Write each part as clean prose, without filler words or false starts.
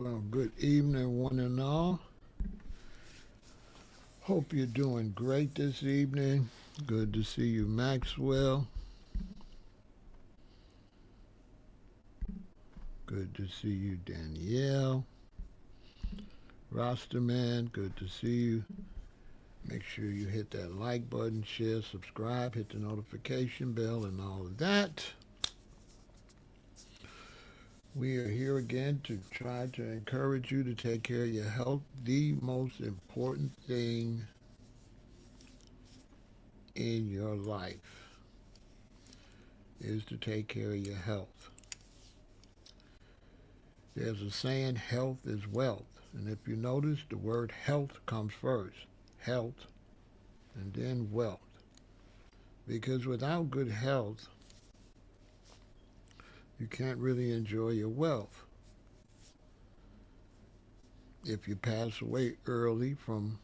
Well, good evening, one and all. Hope you're doing great this evening. Good to see you, Maxwell. Good to see you, Danielle. Rosterman, good to see you. Make sure you hit that like button, share, subscribe, hit the notification bell, and all of that. We are here again to try to encourage you to take care of your health. The most important thing in your life is to take care of your health. There's a saying, health is wealth. And if you notice, the word health comes first. Health and then wealth. Because without good health, you can't really enjoy your wealth. If you pass away early from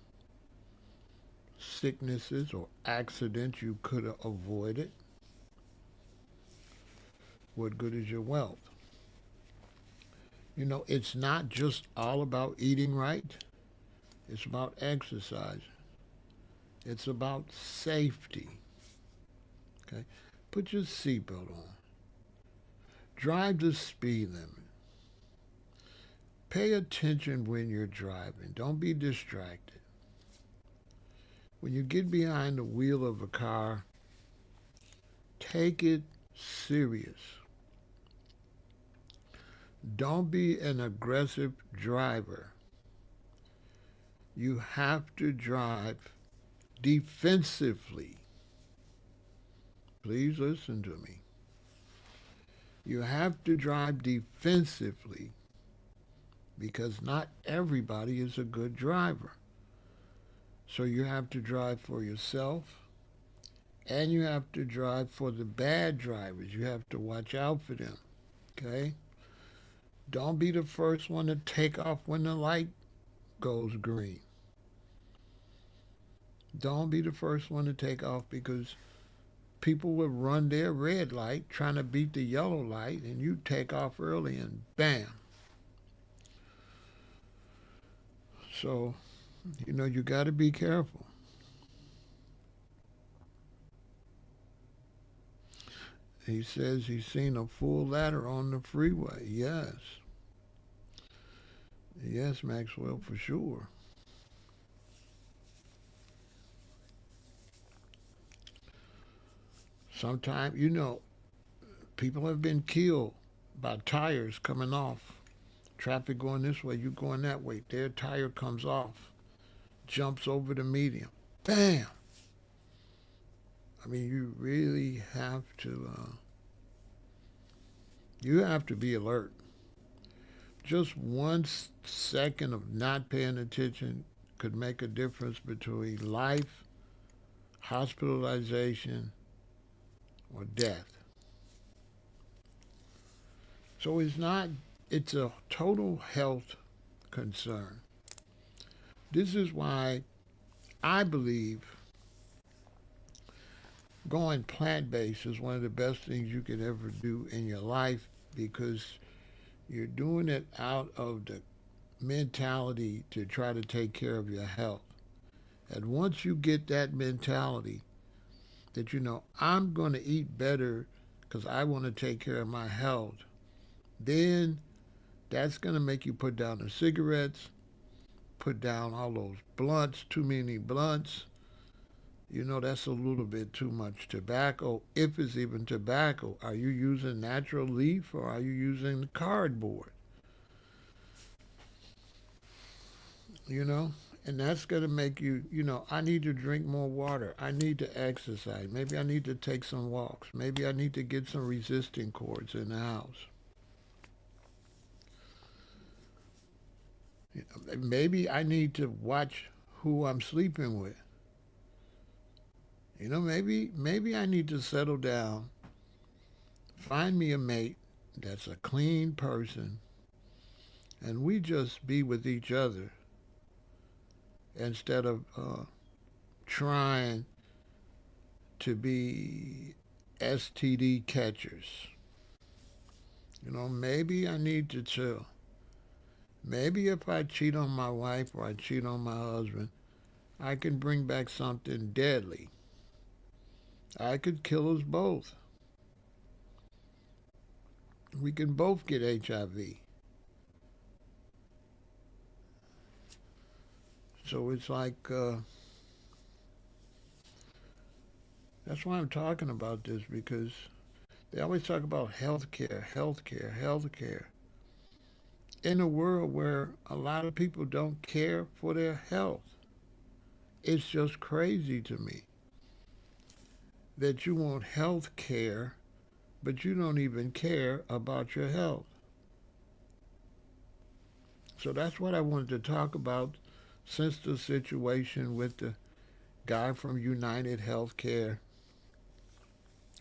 sicknesses or accidents you could have avoided, what good is your wealth? You know, it's not just all about eating right. It's about exercising. It's about safety. Okay? Put your seatbelt on. Drive the speed limit. Pay attention when you're driving. Don't be distracted. When you get behind the wheel of a car, take it serious. Don't be an aggressive driver. You have to drive defensively. Please listen to me. You have to drive defensively because not everybody is a good driver. So you have to drive for yourself and you have to drive for the bad drivers. You have to watch out for them. Okay? Don't be the first one to take off when the light goes green. Don't be the first one to take off because people will run their red light trying to beat the yellow light and you take off early and bam. So, you got to be careful. He says he's seen a full ladder on the freeway. Yes. Yes, Maxwell, for sure. Sometimes, people have been killed by tires coming off. Traffic going this way, you going that way. Their tire comes off, jumps over the median. Bam! I mean, you have to be alert. Just 1 second of not paying attention could make a difference between life, hospitalization, or death. So it's a total health concern. This is why I believe going plant based is one of the best things you could ever do in your life because you're doing it out of the mentality to try to take care of your health. And once you get that mentality that, I'm going to eat better because I want to take care of my health, then that's going to make you put down the cigarettes, put down all those blunts, too many blunts. That's a little bit too much tobacco, if it's even tobacco. Are you using natural leaf or are you using cardboard? And that's going to make you, I need to drink more water. I need to exercise. Maybe I need to take some walks. Maybe I need to get some resistant cords in the house. Maybe I need to watch who I'm sleeping with. Maybe I need to settle down, find me a mate that's a clean person, and we just be with each other instead of trying to be STD catchers. Maybe I need to chill. Maybe if I cheat on my wife or I cheat on my husband, I can bring back something deadly. I could kill us both. We can both get HIV. So it's like, that's why I'm talking about this because they always talk about healthcare, healthcare, healthcare. In a world where a lot of people don't care for their health, it's just crazy to me that you want health care, but you don't even care about your health. So that's what I wanted to talk about since the situation with the guy from United Healthcare.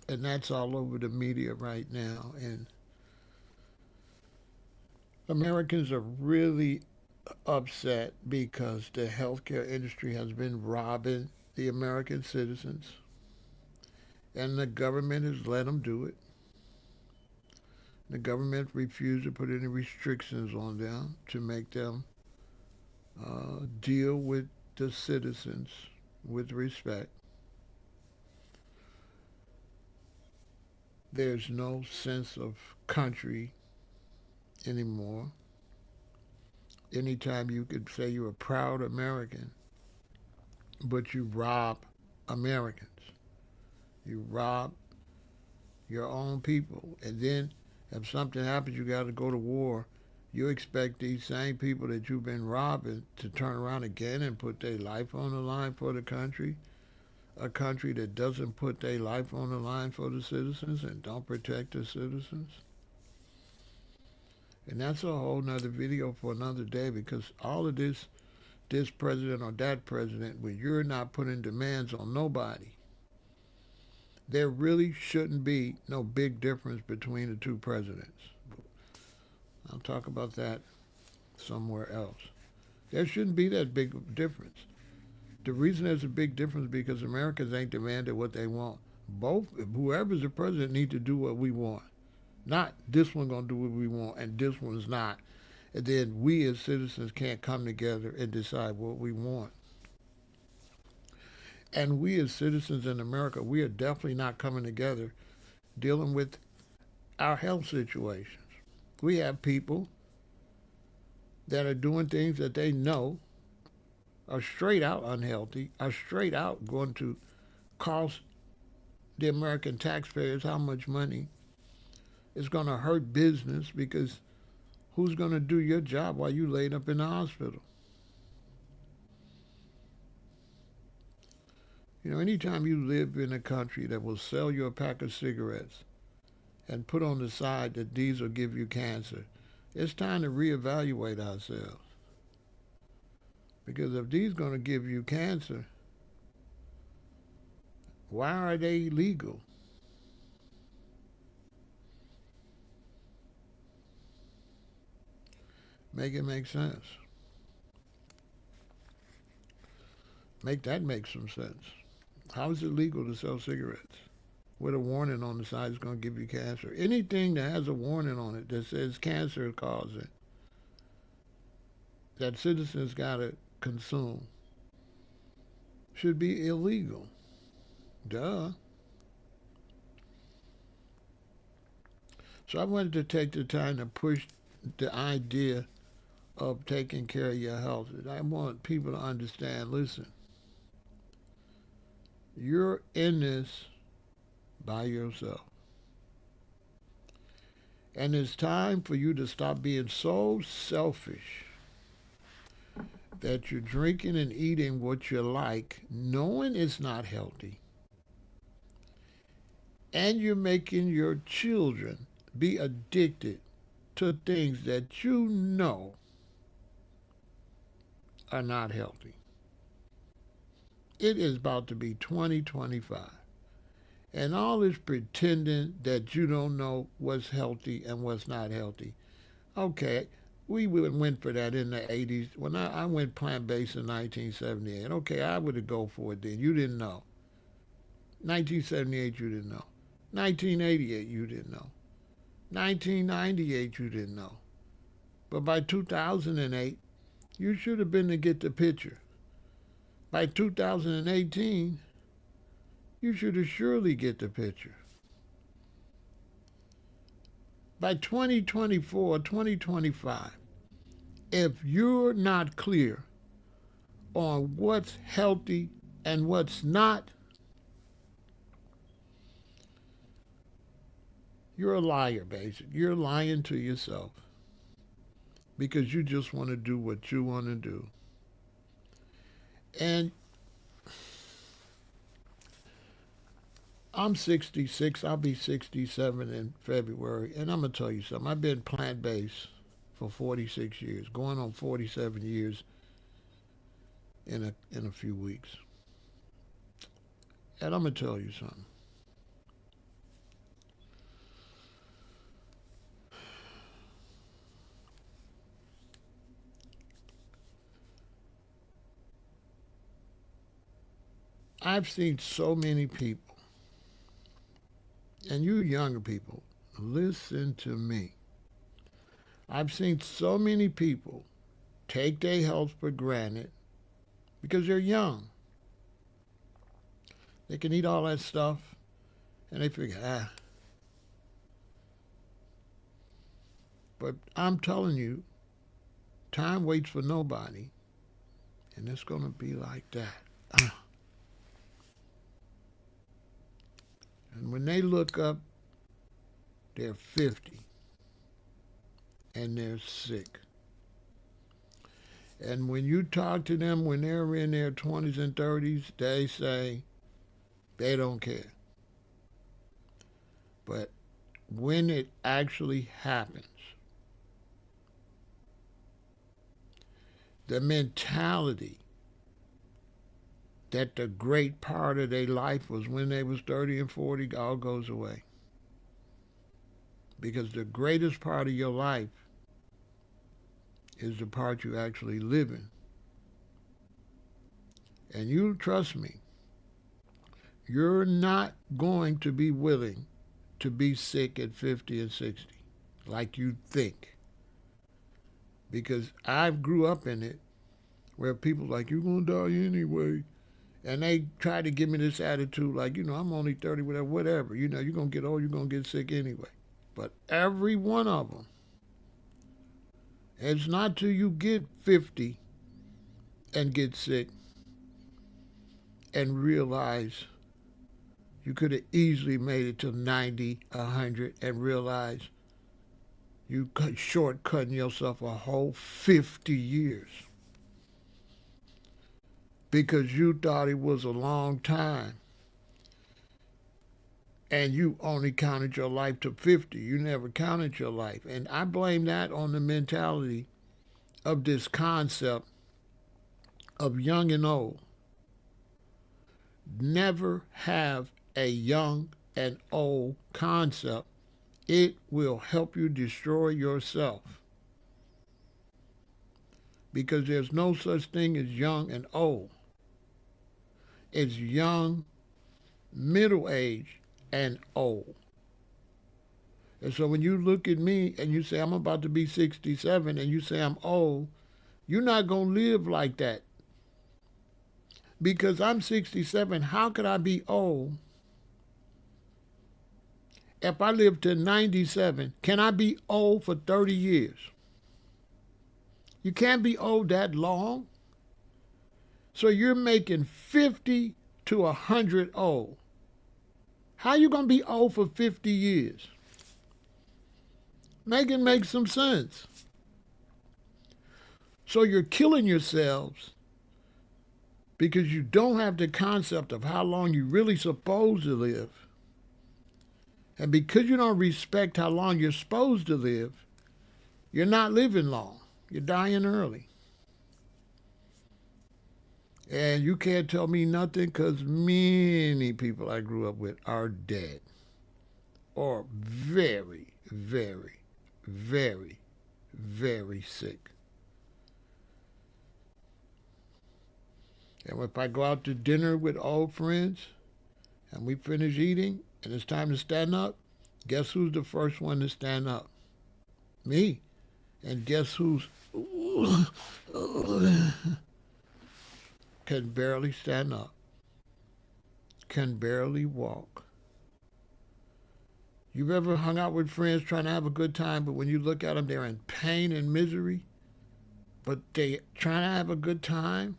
And that's all over the media right now. And Americans are really upset because the healthcare industry has been robbing the American citizens, and the government has let them do it. The government refused to put any restrictions on them to make them deal with the citizens with respect. There's no sense of country anymore. Anytime you could say you're a proud American, but you rob Americans, you rob your own people, and then if something happens, you got to go to war. You expect these same people that you've been robbing to turn around again and put their life on the line for the country? A country that doesn't put their life on the line for the citizens and don't protect the citizens? And that's a whole nother video for another day because all of this president or that president, when you're not putting demands on nobody, there really shouldn't be no big difference between the two presidents. I'll talk about that somewhere else. There shouldn't be that big difference. The reason there's a big difference is because Americans ain't demanded what they want. Both, whoever's the president, need to do what we want. Not this one gonna do what we want and this one's not. And then we as citizens can't come together and decide what we want. And we as citizens in America, we are definitely not coming together dealing with our health situations. We have people that are doing things that they know are straight out unhealthy, are straight out going to cost the American taxpayers how much money. It's going to hurt business because who's going to do your job while you laid up in the hospital? You know, anytime you live in a country that will sell you a pack of cigarettes and put on the side that these will give you cancer, it's time to reevaluate ourselves. Because if these are going to give you cancer, why are they legal? Make it make sense. Make that make some sense. How is it legal to sell cigarettes with a warning on the side is going to give you cancer? Anything that has a warning on it that says cancer causing, that citizens got to consume, should be illegal. Duh. So I wanted to take the time to push the idea of taking care of your health. I want people to understand, listen, you're in this by yourself. And it's time for you to stop being so selfish that you're drinking and eating what you like, knowing it's not healthy, and you're making your children be addicted to things that you know are not healthy. It is about to be 2025. And all this pretending that you don't know what's healthy and what's not healthy. Okay, we went for that in the 80s. When I went plant based in 1978, okay, I would have go for it then. You didn't know. 1978, you didn't know. 1988, you didn't know. 1998, you didn't know. But by 2008, you should have been to get the picture. By 2018, you should have surely get the picture. By 2024, 2025, if you're not clear on what's healthy and what's not, you're a liar, basically. You're lying to yourself because you just want to do what you want to do. And I'm 66. I'll be 67 in February. And I'm going to tell you something. I've been plant-based for 46 years, going on 47 years in a few weeks. And I'm going to tell you something. I've seen so many people, and you younger people, listen to me. I've seen so many people take their health for granted because they're young. They can eat all that stuff, and they figure. But I'm telling you, time waits for nobody, and it's going to be like that. And when they look up, they're 50 and they're sick. And when you talk to them when they're in their 20s and 30s, they say they don't care. But when it actually happens, the mentality that the great part of their life was when they was 30 and 40 all goes away. Because the greatest part of your life is the part you actually live in. And you trust me, you're not going to be willing to be sick at 50 and 60 like you think. Because I grew up in it where people like, you're going to die anyway. And they try to give me this attitude like, I'm only 30, whatever. You're going to get old, you're going to get sick anyway. But every one of them, it's not till you get 50 and get sick and realize you could have easily made it to 90, 100, and realize you shortcutting yourself a whole 50 years. Because you thought it was a long time. And you only counted your life to 50. You never counted your life. And I blame that on the mentality of this concept of young and old. Never have a young and old concept. It will help you destroy yourself. Because there's no such thing as young and old. It's young, middle age, and old. And so when you look at me and you say, I'm about to be 67, and you say I'm old, you're not going to live like that. Because I'm 67, how could I be old? If I live to 97, can I be old for 30 years? You can't be old that long. So you're making 50 to 100 old. How you going to be old for 50 years? Make it make some sense. So you're killing yourselves because you don't have the concept of how long you're really supposed to live. And because you don't respect how long you're supposed to live, you're not living long. You're dying early. And you can't tell me nothing because many people I grew up with are dead. Or very, very, very, very sick. And if I go out to dinner with old friends and we finish eating and it's time to stand up, guess who's the first one to stand up? Me. And guess who's can barely stand up, can barely walk. You've ever hung out with friends trying to have a good time, but when you look at them, they're in pain and misery, but they trying to have a good time,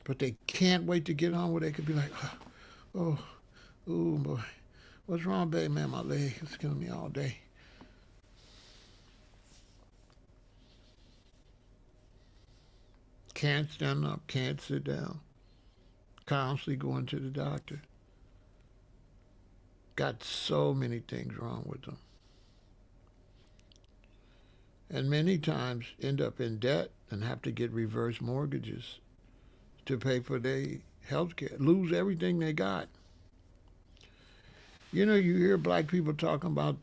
but they can't wait to get on where they could be like, oh, oh boy, what's wrong, babe? Man, my leg is killing me all day. Can't stand up, can't sit down, constantly going to the doctor. Got so many things wrong with them. And many times end up in debt and have to get reverse mortgages to pay for their health care, lose everything they got. You know, you hear black people talking about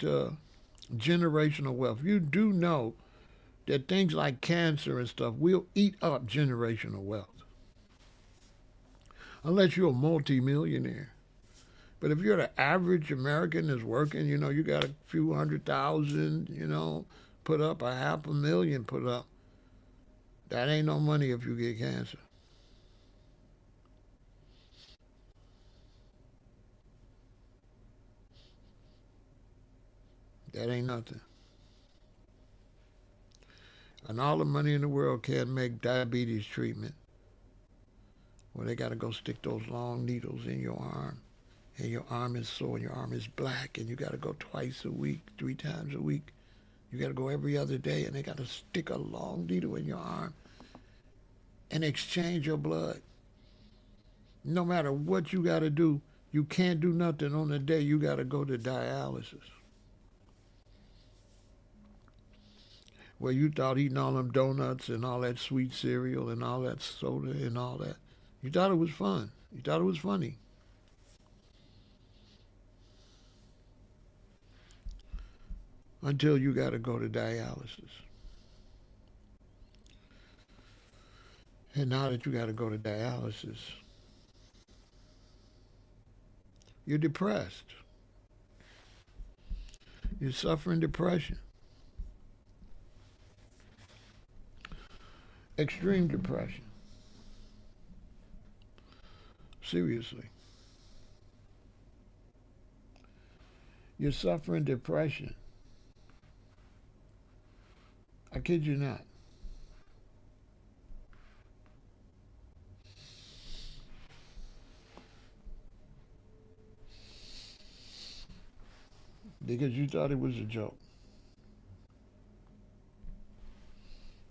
generational wealth. You do know that things like cancer and stuff will eat up generational wealth, unless you're a multimillionaire. But if you're the average American that's working, you know, you got a few 100,000, you know, put up, a half a million put up. That ain't no money if you get cancer. That ain't nothing. And all the money in the world can't make diabetes treatment where they got to go stick those long needles in your arm. And your arm is sore and your arm is black and you got to go twice a week, 3 times a week. You got to go every other day and they got to stick a long needle in your arm and exchange your blood. No matter what you got to do, you can't do nothing on the day you got to go to dialysis. Where you thought eating all them donuts and all that sweet cereal and all that soda and all that, you thought it was fun. You thought it was funny. Until you got to go to dialysis. And now that you got to go to dialysis, you're depressed. You're suffering depression. Extreme depression. Seriously. You're suffering depression. I kid you not. Because you thought it was a joke.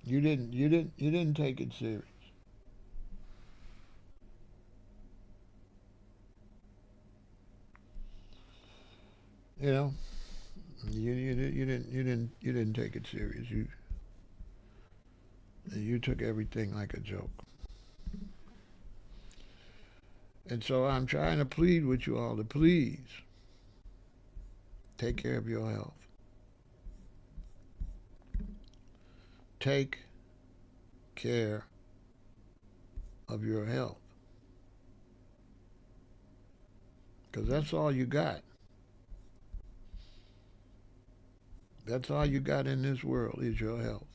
You didn't take it serious. You know, you didn't take it serious. You took everything like a joke. And so I'm trying to plead with you all to please take care of your health. Take care of your health. Because that's all you got. That's all you got in this world is your health.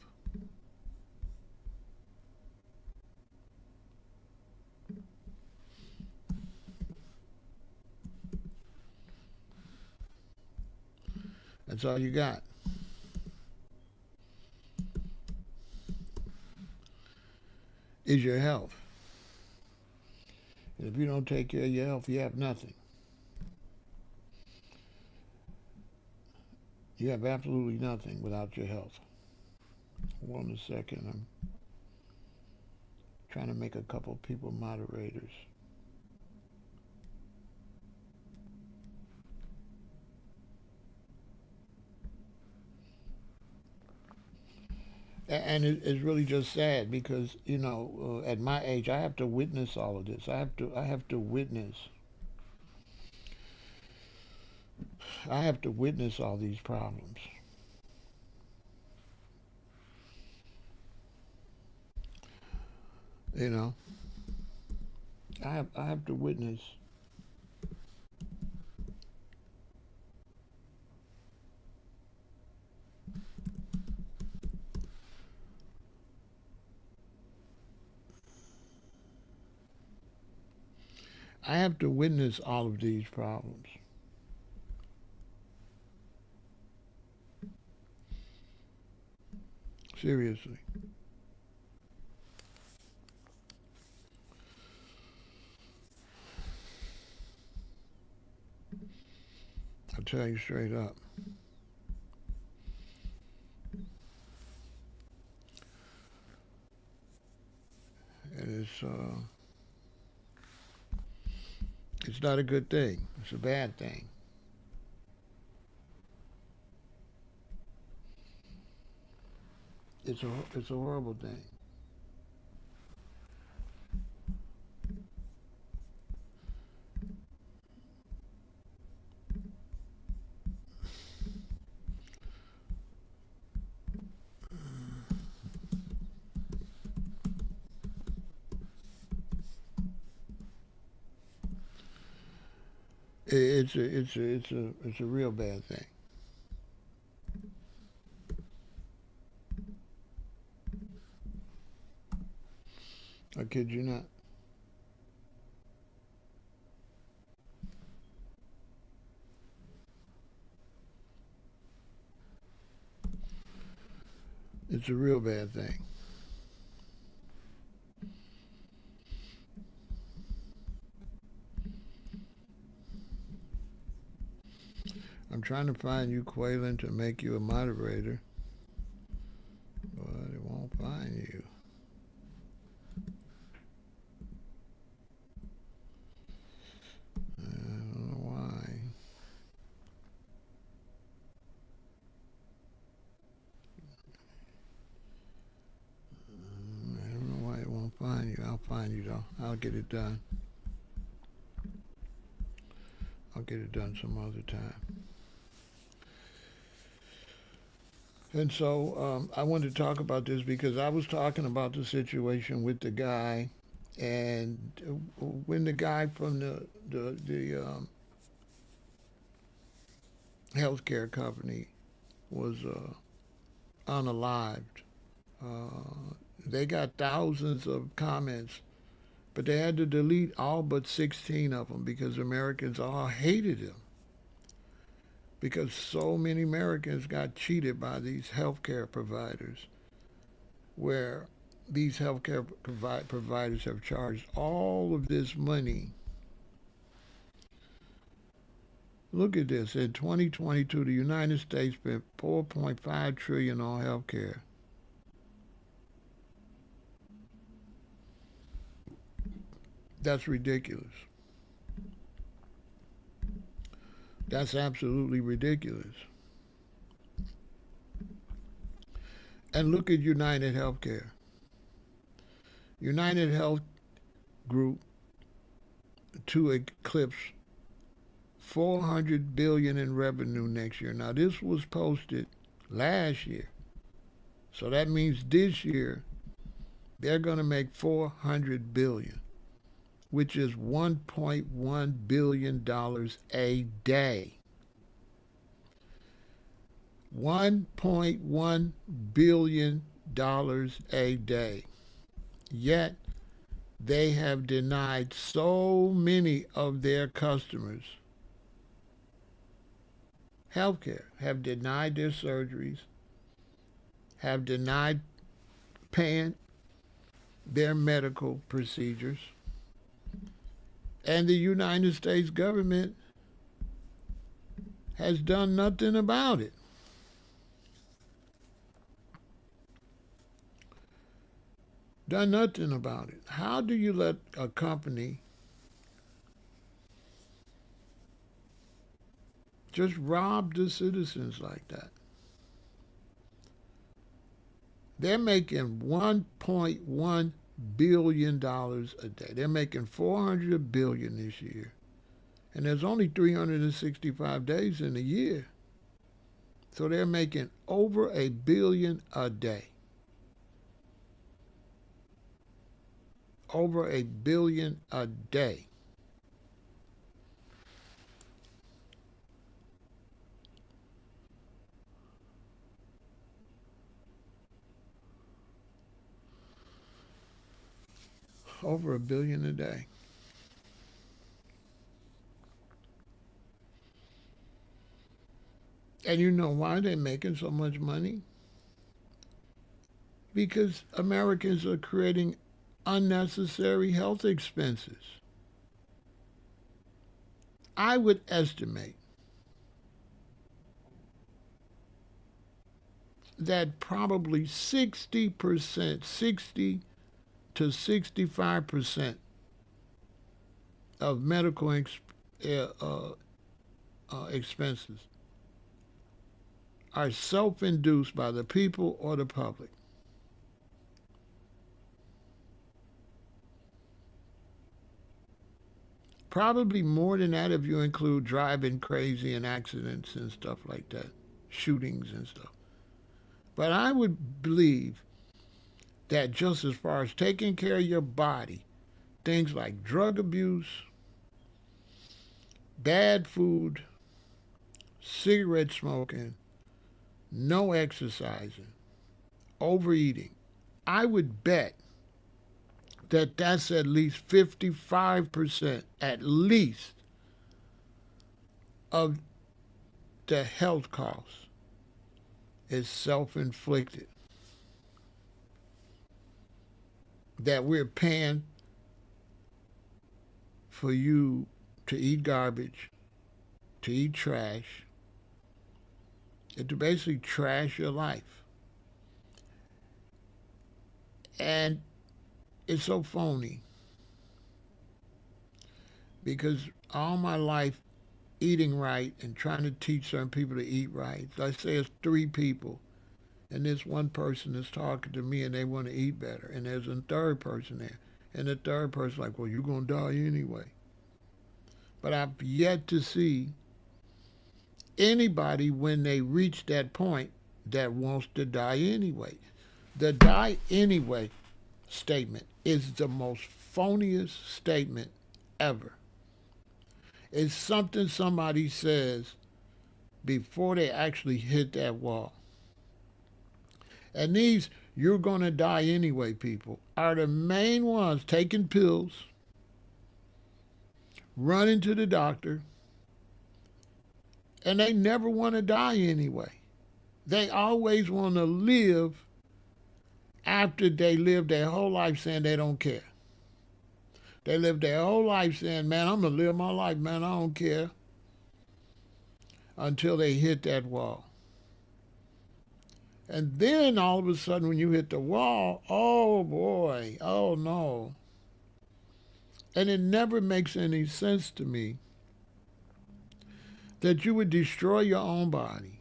That's all you got. Is your health. And if you don't take care of your health, you have nothing. You have absolutely nothing without your health. Hold on a second. I'm trying to make a couple people moderators. And it's really just sad because at my age I have to witness all of this. I have to witness all these problems. You know, I have to witness I have to witness all of these problems. Seriously. I'll tell you straight up. And it's not a good thing. It's a bad thing. It's a horrible thing. It's a real bad thing. I kid you not. It's a real bad thing. I'm trying to find you, Quaylen, to make you a moderator, but it won't find you. I don't know why. I don't know why it won't find you. I'll find you though. I'll get it done. I'll get it done some other time. And so I wanted to talk about this because I was talking about the situation with the guy, and when the guy from the healthcare company was unalived, uh, they got thousands of comments, but they had to delete all but 16 of them because Americans all hated him because so many Americans got cheated by these healthcare providers, where these healthcare providers have charged all of this money. Look at this. In 2022, the United States spent 4.5 trillion on healthcare. That's ridiculous. That's absolutely ridiculous. And look at United Healthcare. United Health Group to eclipse 400 billion in revenue next year. Now this was posted last year. So that means this year they're going to make 400 billion, which is 1.1 billion dollars a day. 1.1 billion dollars a day. Yet they have denied so many of their customers health care, have denied their surgeries, have denied paying their medical procedures, and the United States government has done nothing about it. Done nothing about it. How do you let a company just rob the citizens like that? They're making $1.1 billion dollars a day. They're making 400 billion dollars this year. And there's only 365 days in a year. So they're making over a billion a day. Over a billion a day. Over a billion a day. And you know why they're making so much money? Because Americans are creating unnecessary health expenses. I would estimate that probably 60%, 60 to 65% of medical expenses are self induced by the people or the public. Probably more than that if you include driving crazy and accidents and stuff like that, shootings and stuff. But I would believe that just as far as taking care of your body, things like drug abuse, bad food, cigarette smoking, no exercising, overeating, I would bet that that's at least 55% at least of the health costs is self-inflicted. That we're paying for you to eat garbage, to eat trash, and to basically trash your life. And it's so phony because all my life eating right and trying to teach certain people to eat right. Let's say it's three people, and this one person is talking to me and they want to eat better, and there's a third person there, and the third person like, well, you're gonna die anyway. But I've yet to see anybody when they reach that point that wants to die anyway. The die anyway statement is the most phoniest statement ever. It's something somebody says before they actually hit that wall. And these you're going to die anyway people are the main ones taking pills, running to the doctor, and they never want to die anyway. They always want to live after they live their whole life saying they don't care. They live their whole life saying, man, I'm going to live my life, man, I don't care. Until they hit that wall. And then all of a sudden when you hit the wall, oh boy, oh no. And it never makes any sense to me that you would destroy your own body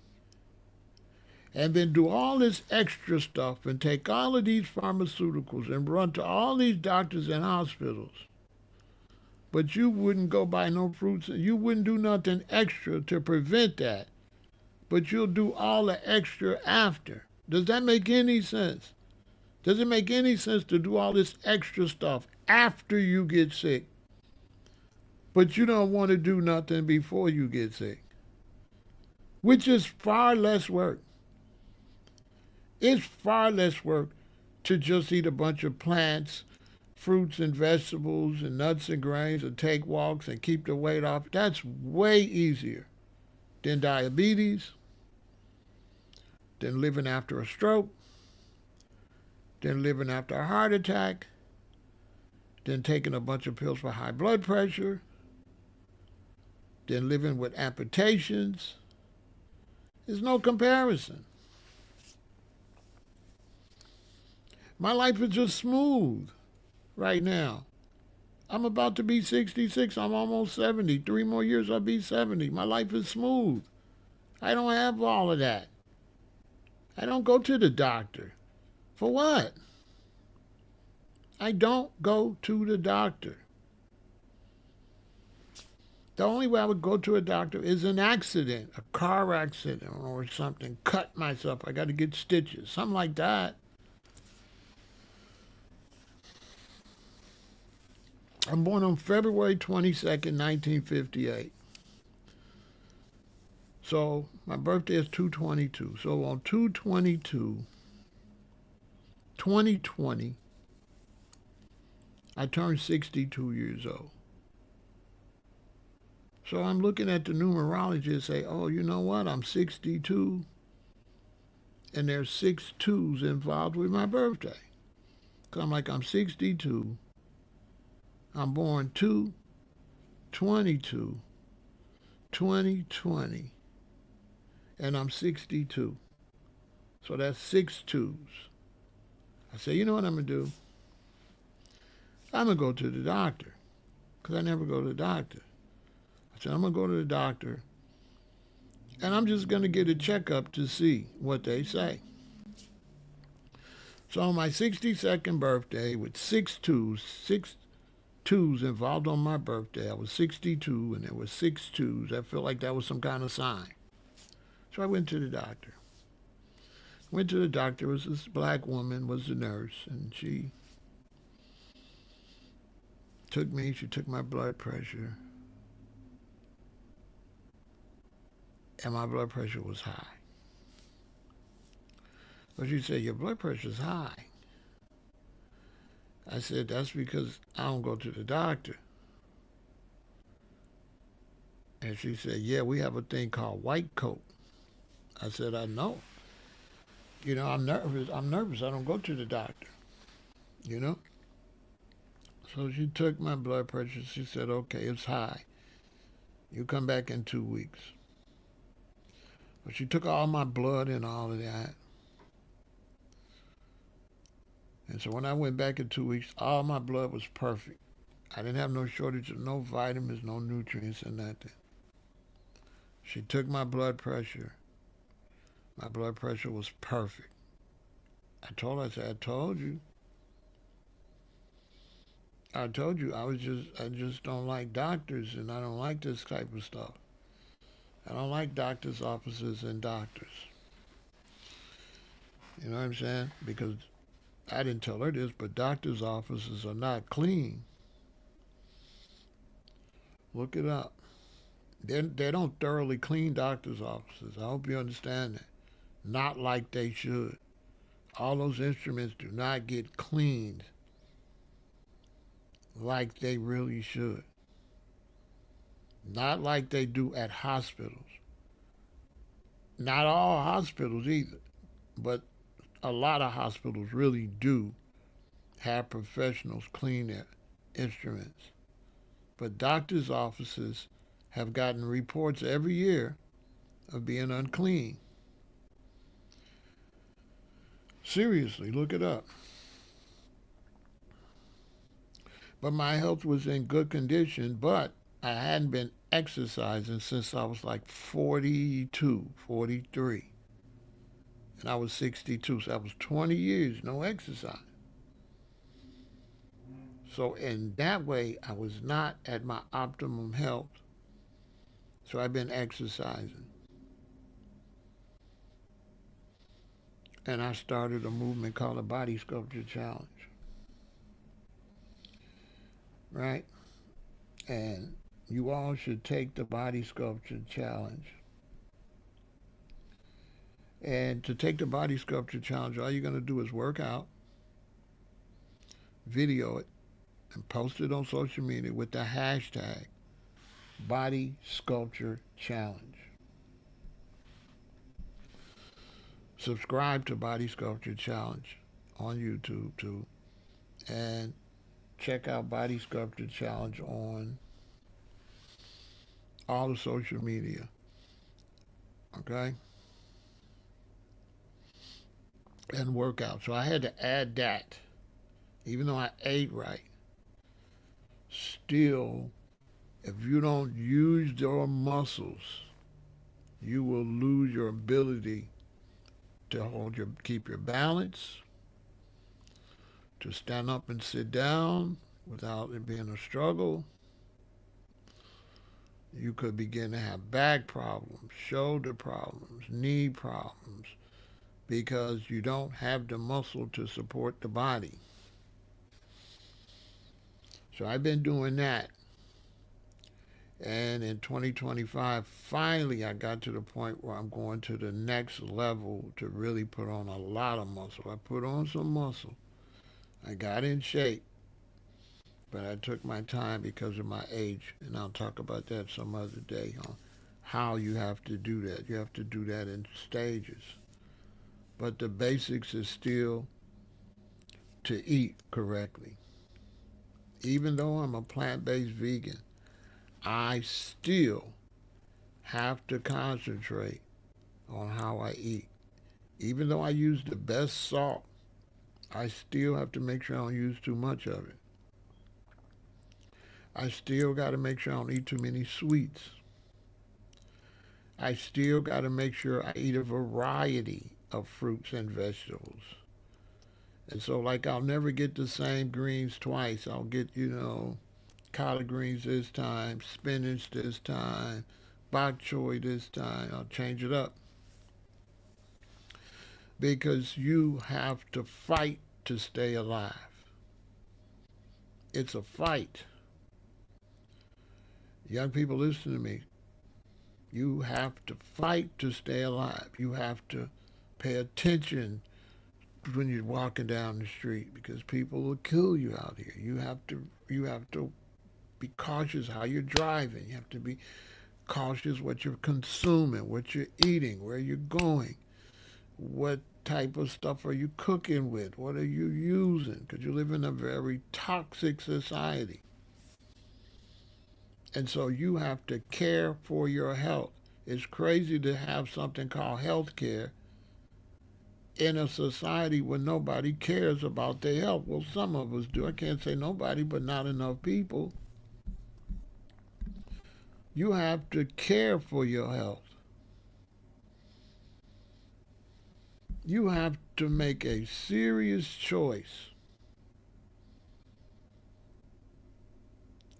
and then do all this extra stuff and take all of these pharmaceuticals and run to all these doctors and hospitals. But you wouldn't go buy no fruits. You wouldn't do nothing extra to prevent that. But you'll do all the extra after. Does that make any sense? Does it make any sense to do all this extra stuff after you get sick? But you don't want to do nothing before you get sick, which is far less work. It's far less work to just eat a bunch of plants, fruits and vegetables and nuts and grains and take walks and keep the weight off. That's way easier than diabetes, than living after a stroke, than living after a heart attack, than taking a bunch of pills for high blood pressure, than living with amputations. There's no comparison. My life is just smooth right now. I'm about to be 66. I'm almost 70. 3 more years, I'll be 70. My life is smooth. I don't have all of that. I don't go to the doctor. For what? I don't go to the doctor. The only way I would go to a doctor is an accident, a car accident or something. Cut myself. I got to get stitches. Something like that. I'm born on February 22nd, 1958. So my birthday is 2/22. So on 2/22, 2020, I turned 62 years old. So I'm looking at the numerology and say, oh, you know what? I'm 62, and there's 6 2s involved with my birthday. Cause I'm like, I'm 62. I'm born 2 22 2020, and I'm 62. So that's 6 2s. I say, you know what I'm gonna do? I'm gonna go to the doctor, cause I never go to the doctor. I said, I'm gonna go to the doctor, and I'm just gonna get a checkup to see what they say. So on my 62nd birthday, with 6 2s involved on my birthday, I was 62, and there were 6 2s. I felt like that was some kind of sign. So I went to the doctor. Went to the doctor. It was this black woman, was the nurse, and she took me. She took my blood pressure, and my blood pressure was high. But she said, your blood pressure's high. I said, that's because I don't go to the doctor. And she said, yeah, we have a thing called white coat. I said, I know. You know, I'm nervous. I'm nervous. I don't go to the doctor. You know? So she took my blood pressure. She said, okay, it's high. You come back in 2 weeks. But she took all my blood and all of that. And so when I went back in 2 weeks, all my blood was perfect. I didn't have no shortage of no vitamins, no nutrients, and nothing. She took my blood pressure. My blood pressure was perfect. I told her, I said, I told you, I just don't like doctors, and I don't like this type of stuff. I don't like doctors' offices and doctors. You know what I'm saying? Because I didn't tell her this, but doctors' offices are not clean. Look it up. They don't thoroughly clean doctors' offices. I hope you understand that. Not like they should. All those instruments do not get cleaned like they really should. Not like they do at hospitals. Not all hospitals either, but a lot of hospitals really do have professionals clean their instruments. But doctors' offices have gotten reports every year of being unclean. Seriously, look it up. But my health was in good condition, but I hadn't been exercising since I was like 42, 43. And I was 62, so that was 20 years, no exercise. So in that way, I was not at my optimum health. So I've been exercising. And I started a movement called the Body Sculpture Challenge. Right? And you all should take the Body Sculpture Challenge. And to take the Body Sculpture Challenge, all you're going to do is work out, video it, and post it on social media with the hashtag Body Sculpture Challenge. Subscribe to Body Sculpture Challenge on YouTube too. And check out Body Sculpture Challenge on all the social media. Okay? And workout. So I had to add that. Even though I ate right, still, if you don't use your muscles, you will lose your ability to keep your balance, to stand up and sit down without it being a struggle. You could begin to have back problems, shoulder problems, knee problems, because you don't have the muscle to support the body. So I've been doing that. And in 2025, finally, I got to the point where I'm going to the next level to really put on a lot of muscle. I put on some muscle. I got in shape. But I took my time because of my age, and I'll talk about that some other day on how you have to do that. You have to do that in stages. But the basics is still to eat correctly. Even though I'm a plant based vegan, I still have to concentrate on how I eat. Even though I use the best salt, I still have to make sure I don't use too much of it. I still got to make sure I don't eat too many sweets. I still got to make sure I eat a variety of fruits and vegetables. And so, like, I'll never get the same greens twice. I'll get, collard greens this time, spinach this time, bok choy this time. I'll change it up because you have to fight to stay alive. It's a fight. Young people, listen to me. You have to fight to stay alive. You have to pay attention when you're walking down the street because people will kill you out here. You have to be cautious how you're driving. You have to be cautious what you're consuming, what you're eating, where you're going, what type of stuff are you cooking with, what are you using, because you live in a very toxic society. And so you have to care for your health. It's crazy to have something called health care in a society where nobody cares about their health. Well, some of us do. I can't say nobody, but not enough people. You have to care for your health. You have to make a serious choice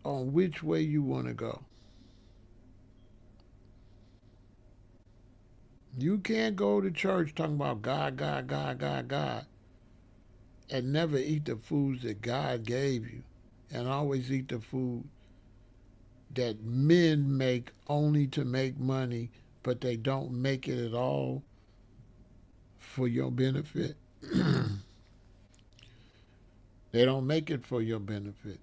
on which way you want to go. You can't go to church talking about God, God, God, God, God, and never eat the foods that God gave you, and always eat the food that men make only to make money, but they don't make it at all for your benefit. They don't make it for your benefit.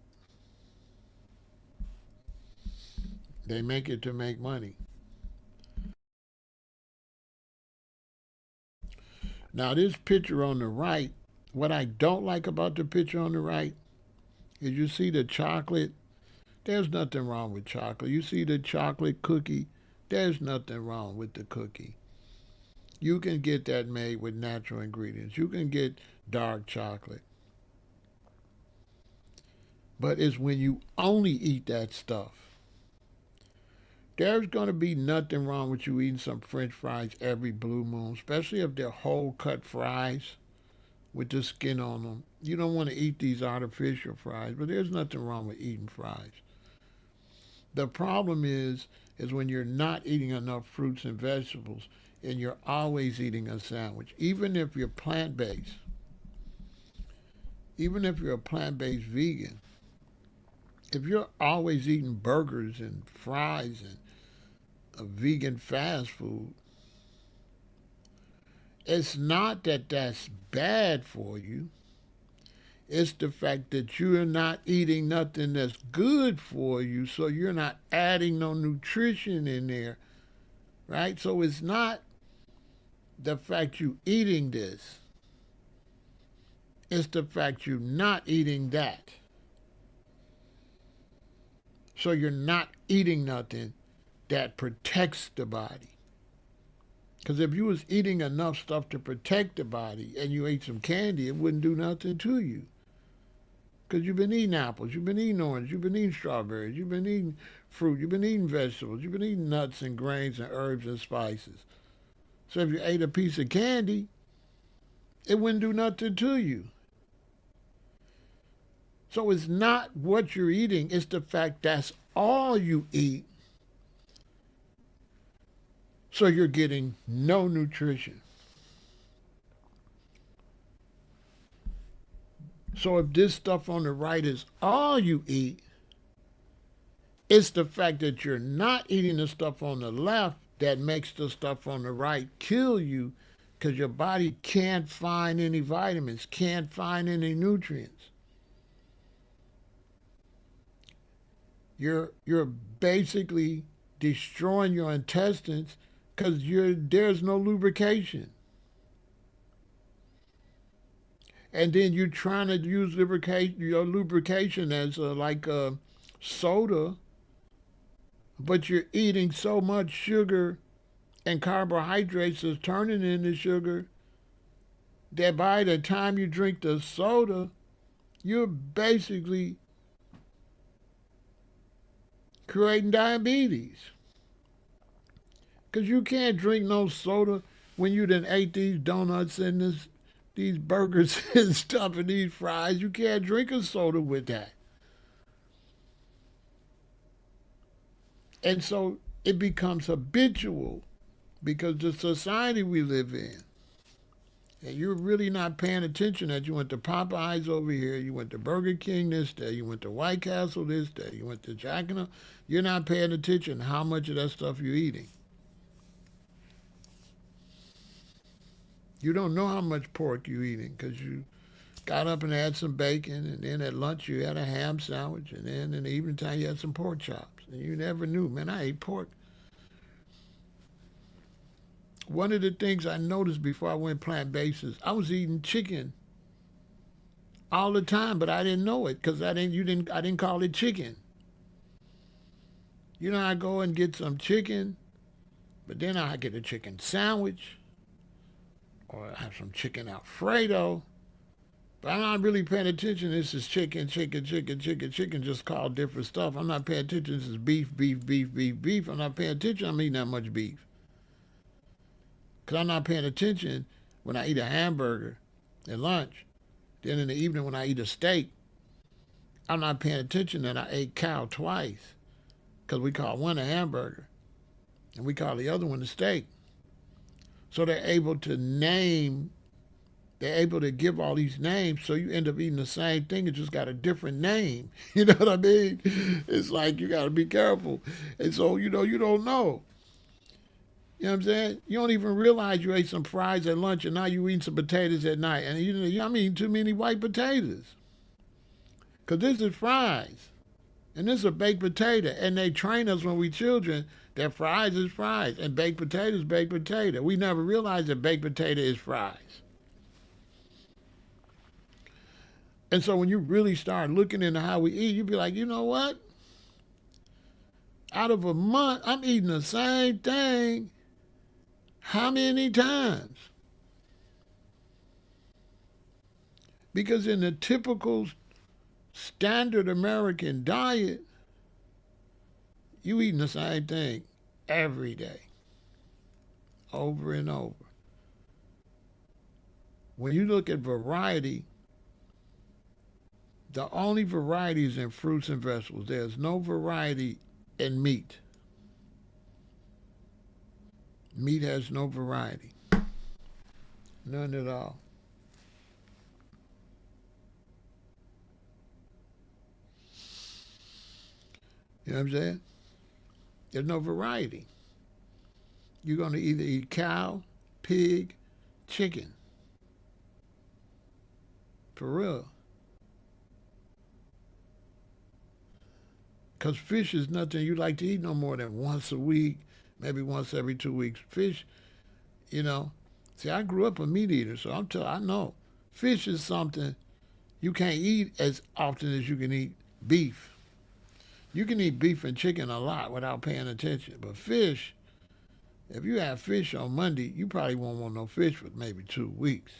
They make it to make money. Now, this picture on the right, what I don't like about the picture on the right is you see the chocolate. There's nothing wrong with chocolate. You see the chocolate cookie. There's nothing wrong with the cookie. You can get that made with natural ingredients. You can get dark chocolate. But it's when you only eat that stuff. There's going to be nothing wrong with you eating some French fries every blue moon, especially if they're whole cut fries with the skin on them. You don't want to eat these artificial fries, but there's nothing wrong with eating fries. The problem is when you're not eating enough fruits and vegetables and you're always eating a sandwich. Even if you're plant-based, even if you're a plant-based vegan, if you're always eating burgers and fries and a vegan fast food, it's not that that's bad for you. It's the fact that you're not eating nothing that's good for you, so you're not adding no nutrition in there, right? So it's not the fact you eating this. It's the fact you're not eating that. So you're not eating nothing that protects the body. Because if you was eating enough stuff to protect the body and you ate some candy, it wouldn't do nothing to you. Because you've been eating apples, you've been eating oranges, you've been eating strawberries, you've been eating fruit, you've been eating vegetables, you've been eating nuts and grains and herbs and spices. So if you ate a piece of candy, it wouldn't do nothing to you. So it's not what you're eating, it's the fact that's all you eat. So you're getting no nutrition. So if this stuff on the right is all you eat, it's the fact that you're not eating the stuff on the left that makes the stuff on the right kill you because your body can't find any vitamins, can't find any nutrients. You're basically destroying your intestines because there's no lubrication. And then you're trying to use lubrication as like a soda, but you're eating so much sugar and carbohydrates is turning into sugar that by the time you drink the soda, you're basically creating diabetes. Because you can't drink no soda when you done ate these donuts and these burgers and stuff and these fries. You can't drink a soda with that. And so it becomes habitual because the society we live in. And you're really not paying attention that you went to Popeyes over here, you went to Burger King this day, you went to White Castle this day, you went to Jack and you're not paying attention how much of that stuff you're eating. You don't know how much pork you're eating because you got up and had some bacon, and then at lunch you had a ham sandwich, and then in the evening time you had some pork chops. And you never knew, man, I ate pork. One of the things I noticed before I went plant-based is I was eating chicken all the time, but I didn't know it because I didn't call it chicken. You know, I go and get some chicken, but then I get a chicken sandwich or I have some chicken Alfredo. But I'm not really paying attention. This is chicken, chicken, chicken, chicken, chicken, just called different stuff. I'm not paying attention. This is beef, beef, beef, beef, beef. I'm not paying attention. I'm eating that much beef. Because I'm not paying attention when I eat a hamburger at lunch. Then in the evening when I eat a steak, I'm not paying attention that I ate cow twice. Because we call one a hamburger and we call the other one a steak. So they're able to give all these names, so you end up eating the same thing. It just got a different name. You know what I mean? It's like you got to be careful. And so, you don't know. You know what I'm saying? You don't even realize you ate some fries at lunch and now you eating some potatoes at night. And I'm eating too many white potatoes. Because this is fries. And this is a baked potato. And they train us when we children that fries is fries and baked potato is baked potato. We never realized that baked potato is fries. And so when you really start looking into how we eat, you be like, you know what? Out of a month, I'm eating the same thing how many times? Because in the typical standard American diet, you eating the same thing every day, over and over. When you look at variety, the only variety is in fruits and vegetables. There's no variety in meat. Meat has no variety. None at all. You know what I'm saying? There's no variety. You're going to either eat cow, pig, chicken. For real. Because fish is nothing you like to eat no more than once a week, maybe once every 2 weeks. Fish, you know. See, I grew up a meat eater, so I know. Fish is something you can't eat as often as you can eat beef. You can eat beef and chicken a lot without paying attention. But fish, if you have fish on Monday, you probably won't want no fish for maybe 2 weeks.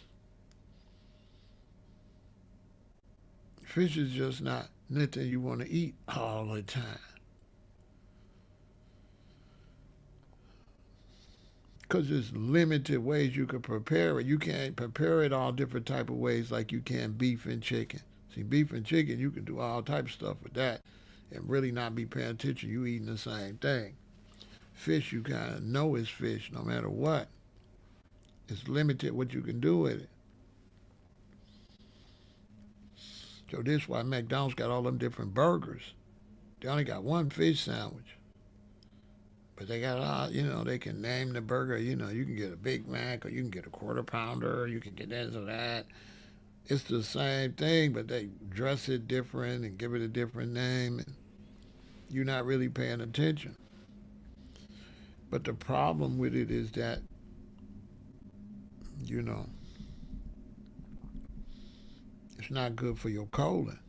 Fish is just not nothing you want to eat all the time. Because there's limited ways you can prepare it. You can't prepare it all different type of ways like you can beef and chicken. See, beef and chicken, you can do all type of stuff with that and really not be paying attention. You eating the same thing. Fish, you kind of know is fish no matter what. It's limited what you can do with it. So this is why McDonald's got all them different burgers. They only got one fish sandwich. But they got all, they can name the burger. You can get a Big Mac or you can get a quarter pounder or you can get this or that. It's the same thing, but they dress it different and give it a different name. You're not really paying attention. But the problem with it is that, you know, it's not good for your colon.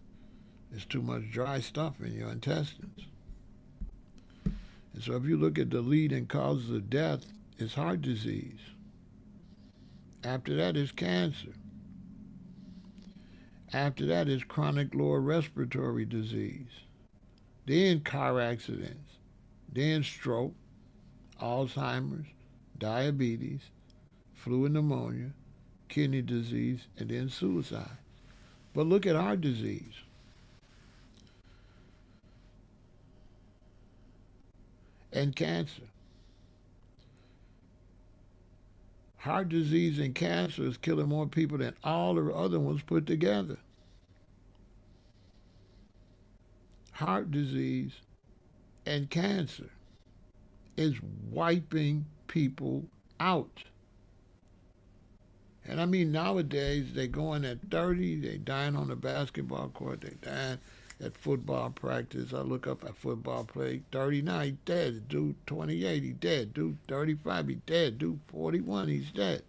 There's too much dry stuff in your intestines. And so if you look at the leading causes of death, it's heart disease. After that is cancer. After that is chronic lower respiratory disease. Then car accidents. Then stroke, Alzheimer's, diabetes, flu and pneumonia, kidney disease, and then suicide. But look at heart disease. And cancer. Heart disease and cancer is killing more people than all the other ones put together. Heart disease and cancer is wiping people out. And I mean, nowadays, they going at 30, they dying on the basketball court, they dying at football practice. I look up at football play, 39, he's dead. Dude, 28, he's dead. Dude, 35, he's dead. Dude, 41, he's dead.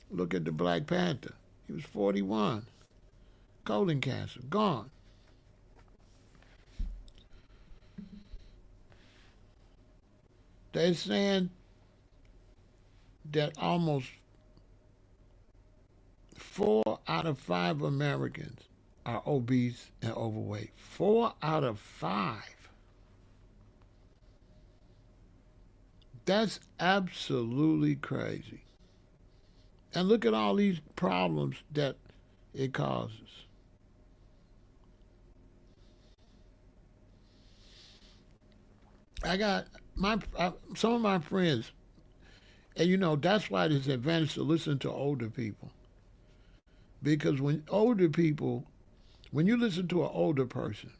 Look at the Black Panther. He was 41. Colon cancer, gone. They're saying that almost 4 out of 5 Americans are obese and overweight. 4 out of 5. That's absolutely crazy. And look at all these problems that it causes. I got some of my friends, and you know that's why it's an advantage to listen to older people, because when you listen to an older person,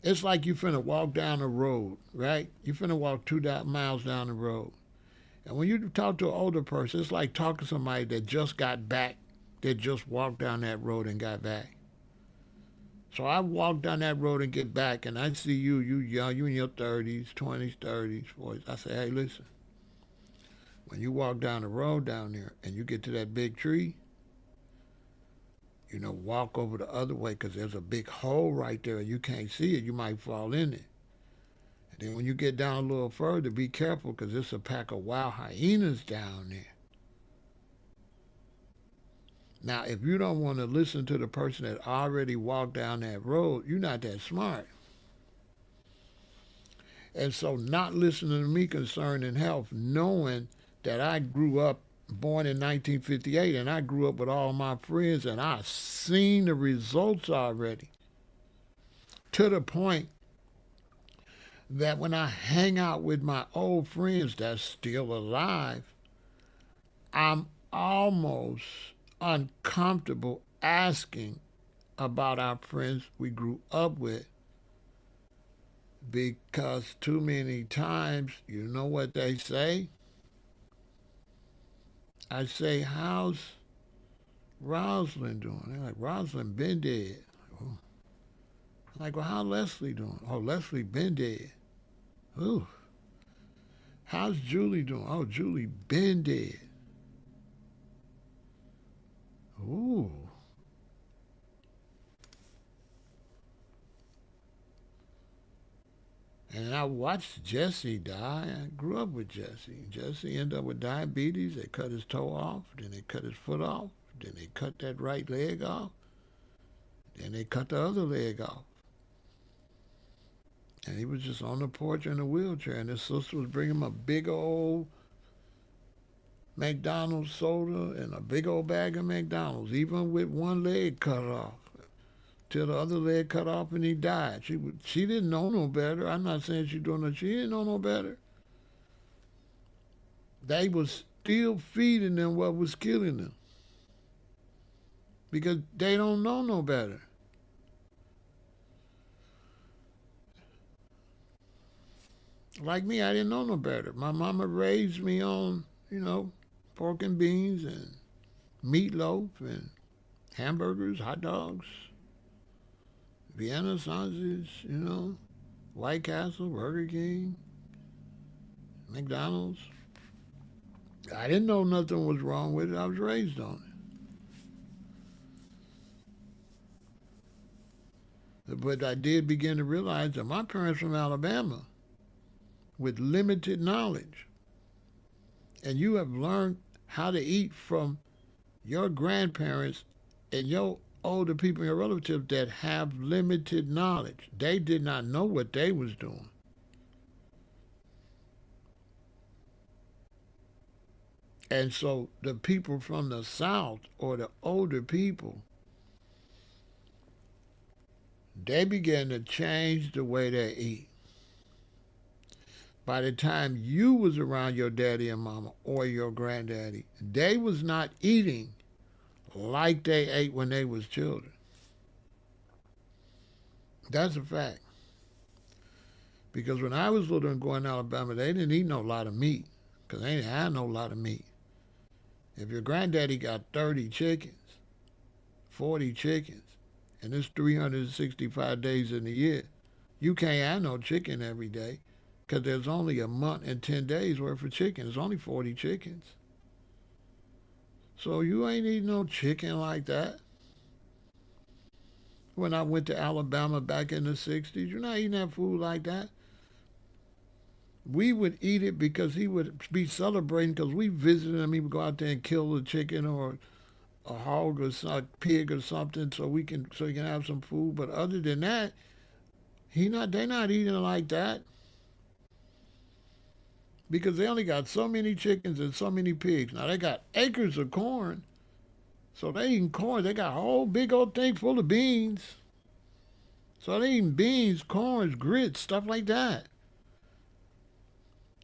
it's like you finna walk down the road, right? You finna walk 2 miles down the road, and when you talk to an older person, it's like talking to somebody that just got back, that just walked down that road and got back. So I walk down that road and get back, and I see you young, you in your 30s, 20s, 30s, 40s. I say, hey, listen, when you walk down the road down there and you get to that big tree, walk over the other way because there's a big hole right there and you can't see it. You might fall in it. And then when you get down a little further, be careful because there's a pack of wild hyenas down there. Now, if you don't want to listen to the person that already walked down that road, you're not that smart. And so not listening to me concerning health, knowing that I grew up, born in 1958, and I grew up with all my friends, and I seen the results already. To the point that when I hang out with my old friends that's still alive, I'm almost uncomfortable asking about our friends we grew up with, because too many times, you know what they say? I say, how's Rosalind doing? They're like, Rosalind been dead. Oh. I'm like, well, how Leslie doing? Oh, Leslie been dead. Ooh. How's Julie doing? Oh, Julie been dead. Ooh. And I watched Jesse die. I grew up with Jesse. Jesse ended up with diabetes. They cut his toe off. Then they cut his foot off. Then they cut that right leg off. Then they cut the other leg off. And he was just on the porch in a wheelchair. And his sister was bringing him a big old McDonald's soda and a big old bag of McDonald's, even with one leg cut off, till the other leg cut off and he died. She didn't know no better. I'm not saying she doing it. She didn't know no better. They was still feeding them what was killing them because they don't know no better. Like me, I didn't know no better. My mama raised me on, pork and beans and meatloaf and hamburgers, hot dogs, Vienna sausage, White Castle, Burger King, McDonald's. I didn't know nothing was wrong with it. I was raised on it. But I did begin to realize that my parents from Alabama with limited knowledge. And you have learned how to eat from your grandparents and your older people, your relatives that have limited knowledge. They did not know what they was doing. And so the people from the South or the older people, they began to change the way they eat. By the time you was around your daddy and mama or your granddaddy, they was not eating like they ate when they was children. That's a fact. Because when I was little and going to Alabama, they didn't eat no lot of meat. Because they didn't have no lot of meat. If your granddaddy got 30 chickens, 40 chickens, and it's 365 days in the year, you can't have no chicken every day because there's only a month and 10 days worth of chicken. There's only 40 chickens. So you ain't eating no chicken like that. When I went to Alabama back in the 60s, you're not eating that food like that. We would eat it because he would be celebrating because we visited him. He would go out there and kill a chicken or a hog or a pig or something so he can have some food. But other than that, they're not eating like that because they only got so many chickens and so many pigs. Now they got acres of corn, so they eating corn. They got a whole big old thing full of beans. So they eating beans, corns, grits, stuff like that.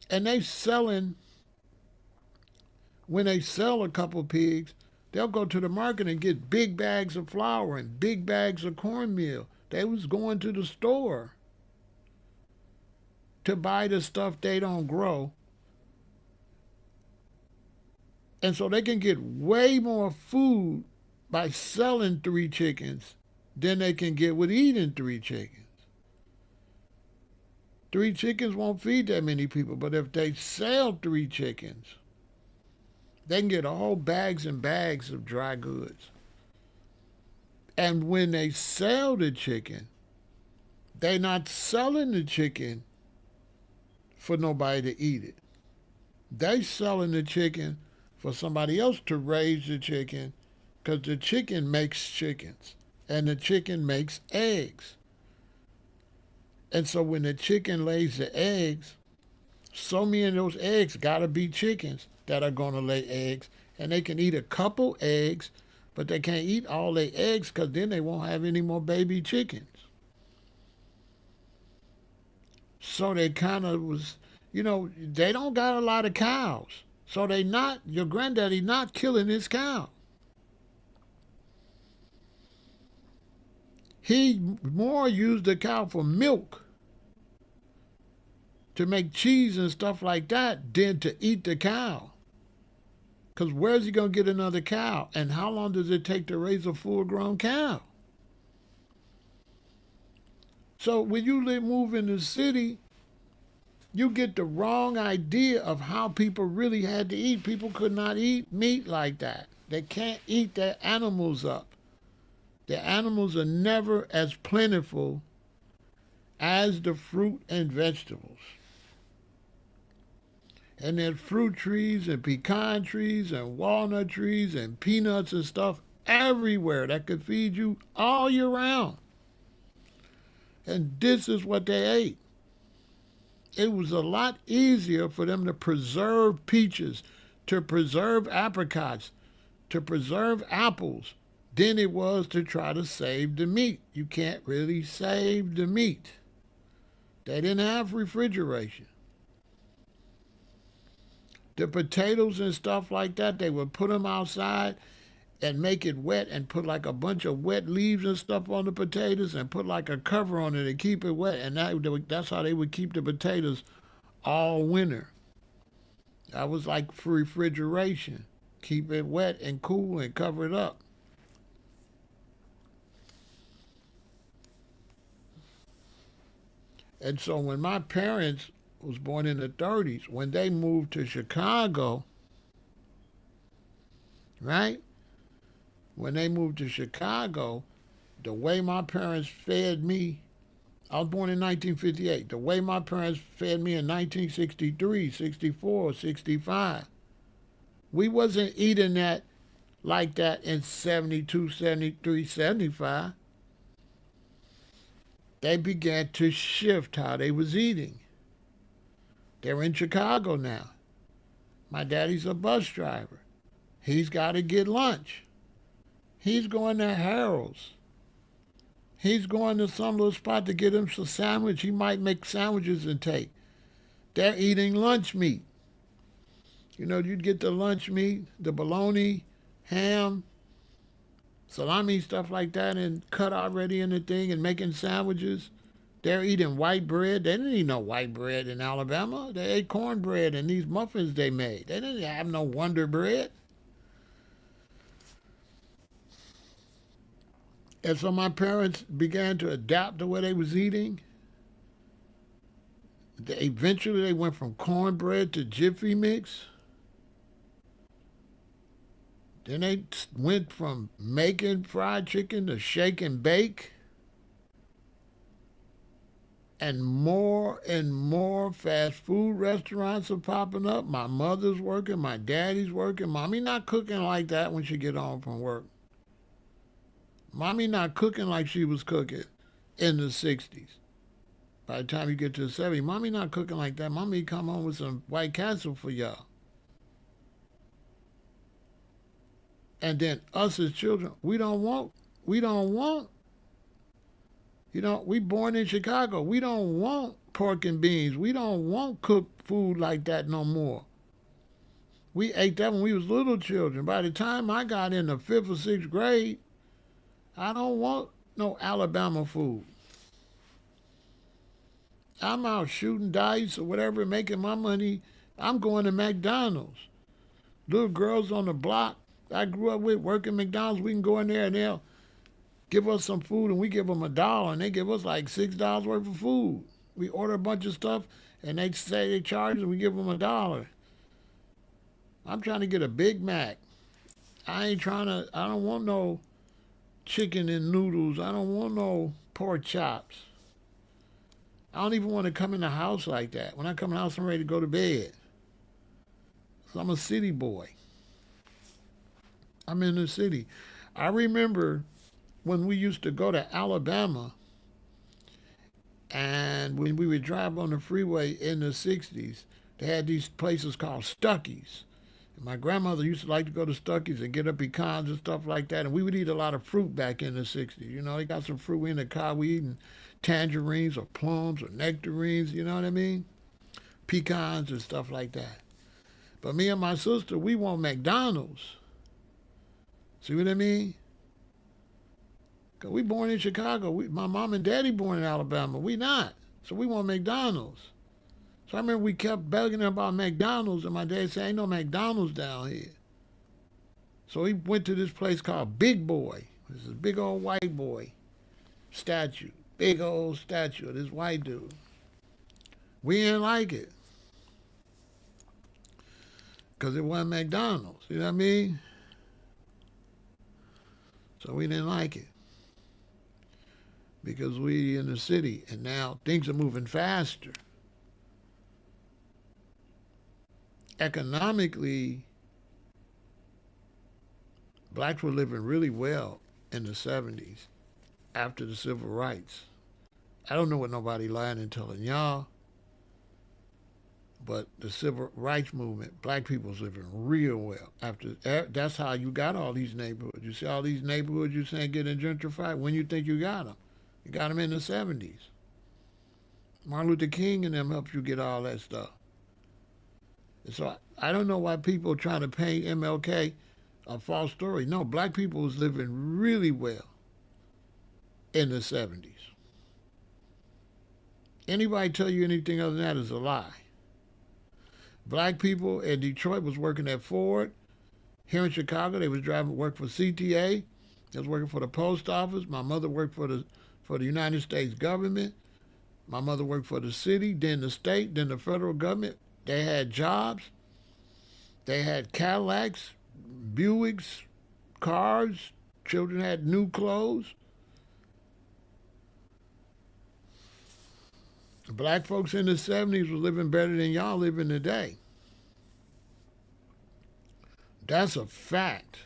And they selling, when they sell a couple pigs, they'll go to the market and get big bags of flour and big bags of cornmeal. They was going to the store to buy the stuff they don't grow. And so they can get way more food by selling 3 chickens than they can get with eating 3 chickens. 3 chickens won't feed that many people, but if they sell 3 chickens, they can get a whole bags and bags of dry goods. And when they sell the chicken, they're not selling the chicken for nobody to eat it. They selling the chicken for somebody else to raise the chicken because the chicken makes chickens and the chicken makes eggs. And so when the chicken lays the eggs, so many of those eggs got to be chickens that are going to lay eggs. And they can eat a couple eggs, but they can't eat all their eggs because then they won't have any more baby chickens. So they kind of was, they don't got a lot of cows. So your granddaddy not killing his cow. He more used the cow for milk to make cheese and stuff like that than to eat the cow. Because where's he going to get another cow? And how long does it take to raise a full-grown cow? So when you move in the city, you get the wrong idea of how people really had to eat. People could not eat meat like that. They can't eat their animals up. The animals are never as plentiful as the fruit and vegetables. And there's fruit trees and pecan trees and walnut trees and peanuts and stuff everywhere that could feed you all year round. And this is what they ate. It was a lot easier for them to preserve peaches, to preserve apricots, to preserve apples, than it was to try to save the meat. You can't really save the meat. They didn't have refrigeration. The potatoes and stuff like that, they would put them outside and make it wet and put like a bunch of wet leaves and stuff on the potatoes and put like a cover on it to keep it wet. And that's how they would keep the potatoes all winter. That was like for refrigeration. Keep it wet and cool and cover it up. And so when my parents was born in the 30s, when they moved to Chicago, right? When they moved to Chicago, the way my parents fed me, I was born in 1958. The way my parents fed me in 1963, 64, 65, we wasn't eating that like that in 72, 73, 75. They began to shift how they was eating. They're in Chicago now. My daddy's a bus driver. He's got to get lunch. He's going to Harold's. He's going to some little spot to get him some sandwich. He might make sandwiches and take. They're eating lunch meat. You know, you'd get the lunch meat, the bologna, ham, salami, stuff like that, and cut already in the thing and making sandwiches. They're eating white bread. They didn't eat no white bread in Alabama. They ate cornbread and these muffins they made. They didn't have no Wonder Bread. And so my parents began to adapt the way they was eating. Eventually they went from cornbread to Jiffy Mix. Then they went from making fried chicken to shake and bake. And more fast food restaurants are popping up. My mother's working, my daddy's working. Mommy not cooking like that when she get home from work. Mommy not cooking like she was cooking in the 60s. By the time you get to the 70s, mommy not cooking like that. Mommy come home with some White Castle for y'all. And then us as children, we don't want, you know, we born in Chicago. We don't want pork and beans. We don't want cooked food like that no more. We ate that when we was little children. By the time I got in the 5th or 6th grade, I don't want no Alabama food. I'm out shooting dice or whatever, making my money. I'm going to McDonald's. Little girls on the block I grew up with working McDonald's, we can go in there and they'll give us some food and we give them $1 and they give us like $6 worth of food. We order a bunch of stuff and they say they charge us and we give them $1. I'm trying to get a Big Mac. I don't want no chicken and noodles. I don't want no pork chops. I don't even want to come in the house like that. When I come in the house, I'm ready to go to bed. So I'm a city boy. I'm in the city. I remember when we used to go to Alabama and when we would drive on the freeway in the 60s, they had these places called Stuckey's. And my grandmother used to like to go to Stuckey's and get her pecans and stuff like that. And we would eat a lot of fruit back in the 60s. You know, they got some fruit in the car. We eating tangerines or plums or nectarines, you know what I mean? Pecans and stuff like that. But me and my sister, we want McDonald's. See what I mean? Cause we born in Chicago. My mom and daddy born in Alabama. We not. So we want McDonald's. So I remember we kept begging them about McDonald's, and my dad said, ain't no McDonald's down here. So he went to this place called Big Boy. It's a big old white boy statue. Big old statue of this white dude. We didn't like it. Because it wasn't McDonald's. You know what I mean? So we didn't like it. Because we in the city, and now things are moving faster. Economically, blacks were living really well in the 70s after the civil rights. I don't know what nobody lying and telling y'all, but the civil rights movement, black people was living real well. That's how you got all these neighborhoods. You see all these neighborhoods you saying getting gentrified? When you think you got them? You got them in the 70s. Martin Luther King and them helped you get all that stuff. So I don't know why people are trying to paint MLK a false story. No, black people was living really well in the 70s. Anybody tell you anything other than that is a lie. Black people in Detroit was working at Ford. Here in Chicago, they was work for CTA. They was working for the post office. My mother worked for the United States government. My mother worked for the city, then the state, then the federal government. They had jobs. They had Cadillacs, Buicks, cars. Children had new clothes. Black folks in the 70s were living better than y'all living today. That's a fact.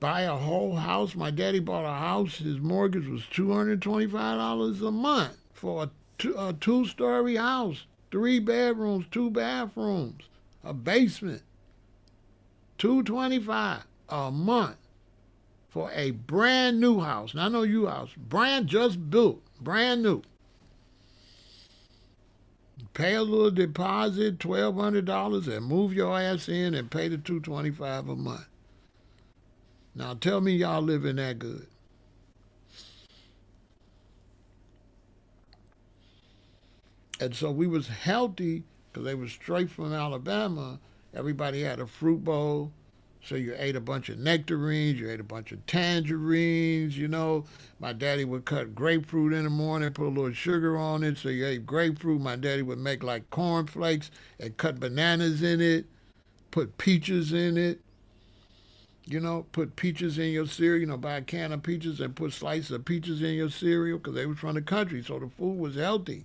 Buy a whole house. My daddy bought a house. His mortgage was $225 a month for a two-story house, 3 bedrooms, 2 bathrooms, a basement. $225 a month for a brand new house. Not no new house, brand just built, brand new. Pay a little deposit, $1,200, and move your ass in and pay the $225 a month. Now tell me y'all living that good. And so we was healthy because they was straight from Alabama. Everybody had a fruit bowl. So you ate a bunch of nectarines, you ate a bunch of tangerines, you know. My daddy would cut grapefruit in the morning, put a little sugar on it. So you ate grapefruit. My daddy would make like cornflakes and cut bananas in it, put peaches in it. You know, put peaches in your cereal. You know, buy a can of peaches and put slices of peaches in your cereal because they was from the country, so the food was healthy.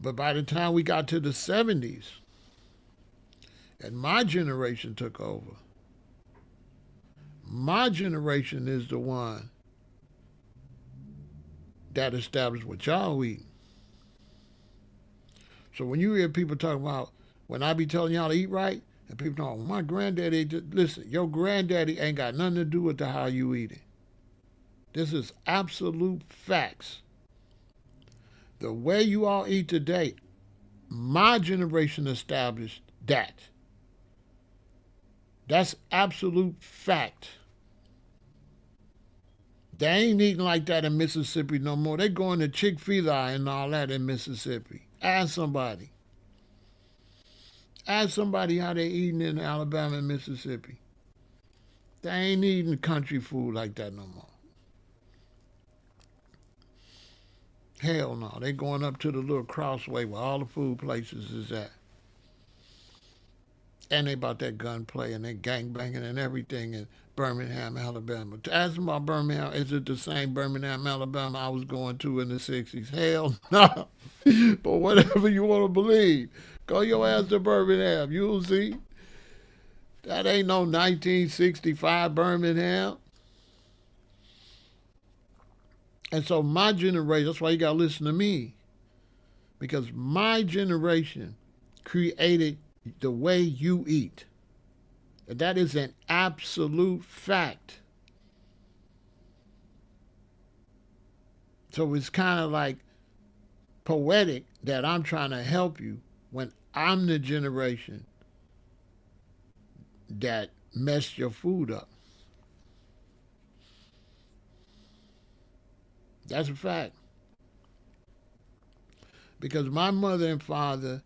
But by the time we got to the 70s, and my generation took over, my generation is the one that established what y'all eat. So when you hear people talking about, when I be telling y'all to eat right, and people know, well, my granddaddy, listen, your granddaddy ain't got nothing to do with the how you eat it. This is absolute facts. The way you all eat today, my generation established that. That's absolute fact. They ain't eating like that in Mississippi no more. They going to Chick-fil-A and all that in Mississippi. Ask somebody. Ask somebody how they eating in Alabama and Mississippi. They ain't eating country food like that no more. Hell no. They going up to the little crossway where all the food places is at. And they about that gunplay and they gang banging and everything in Birmingham, Alabama. To ask them about Birmingham, is it the same Birmingham, Alabama I was going to in the 60s? Hell no. But whatever you want to believe, go your ass to Birmingham. You'll see. That ain't no 1965 Birmingham. And so my generation, that's why you got to listen to me. Because my generation created the way you eat. And that is an absolute fact. So it's kind of like poetic that I'm trying to help you when I'm the generation that messed your food up. That's a fact. Because my mother and father,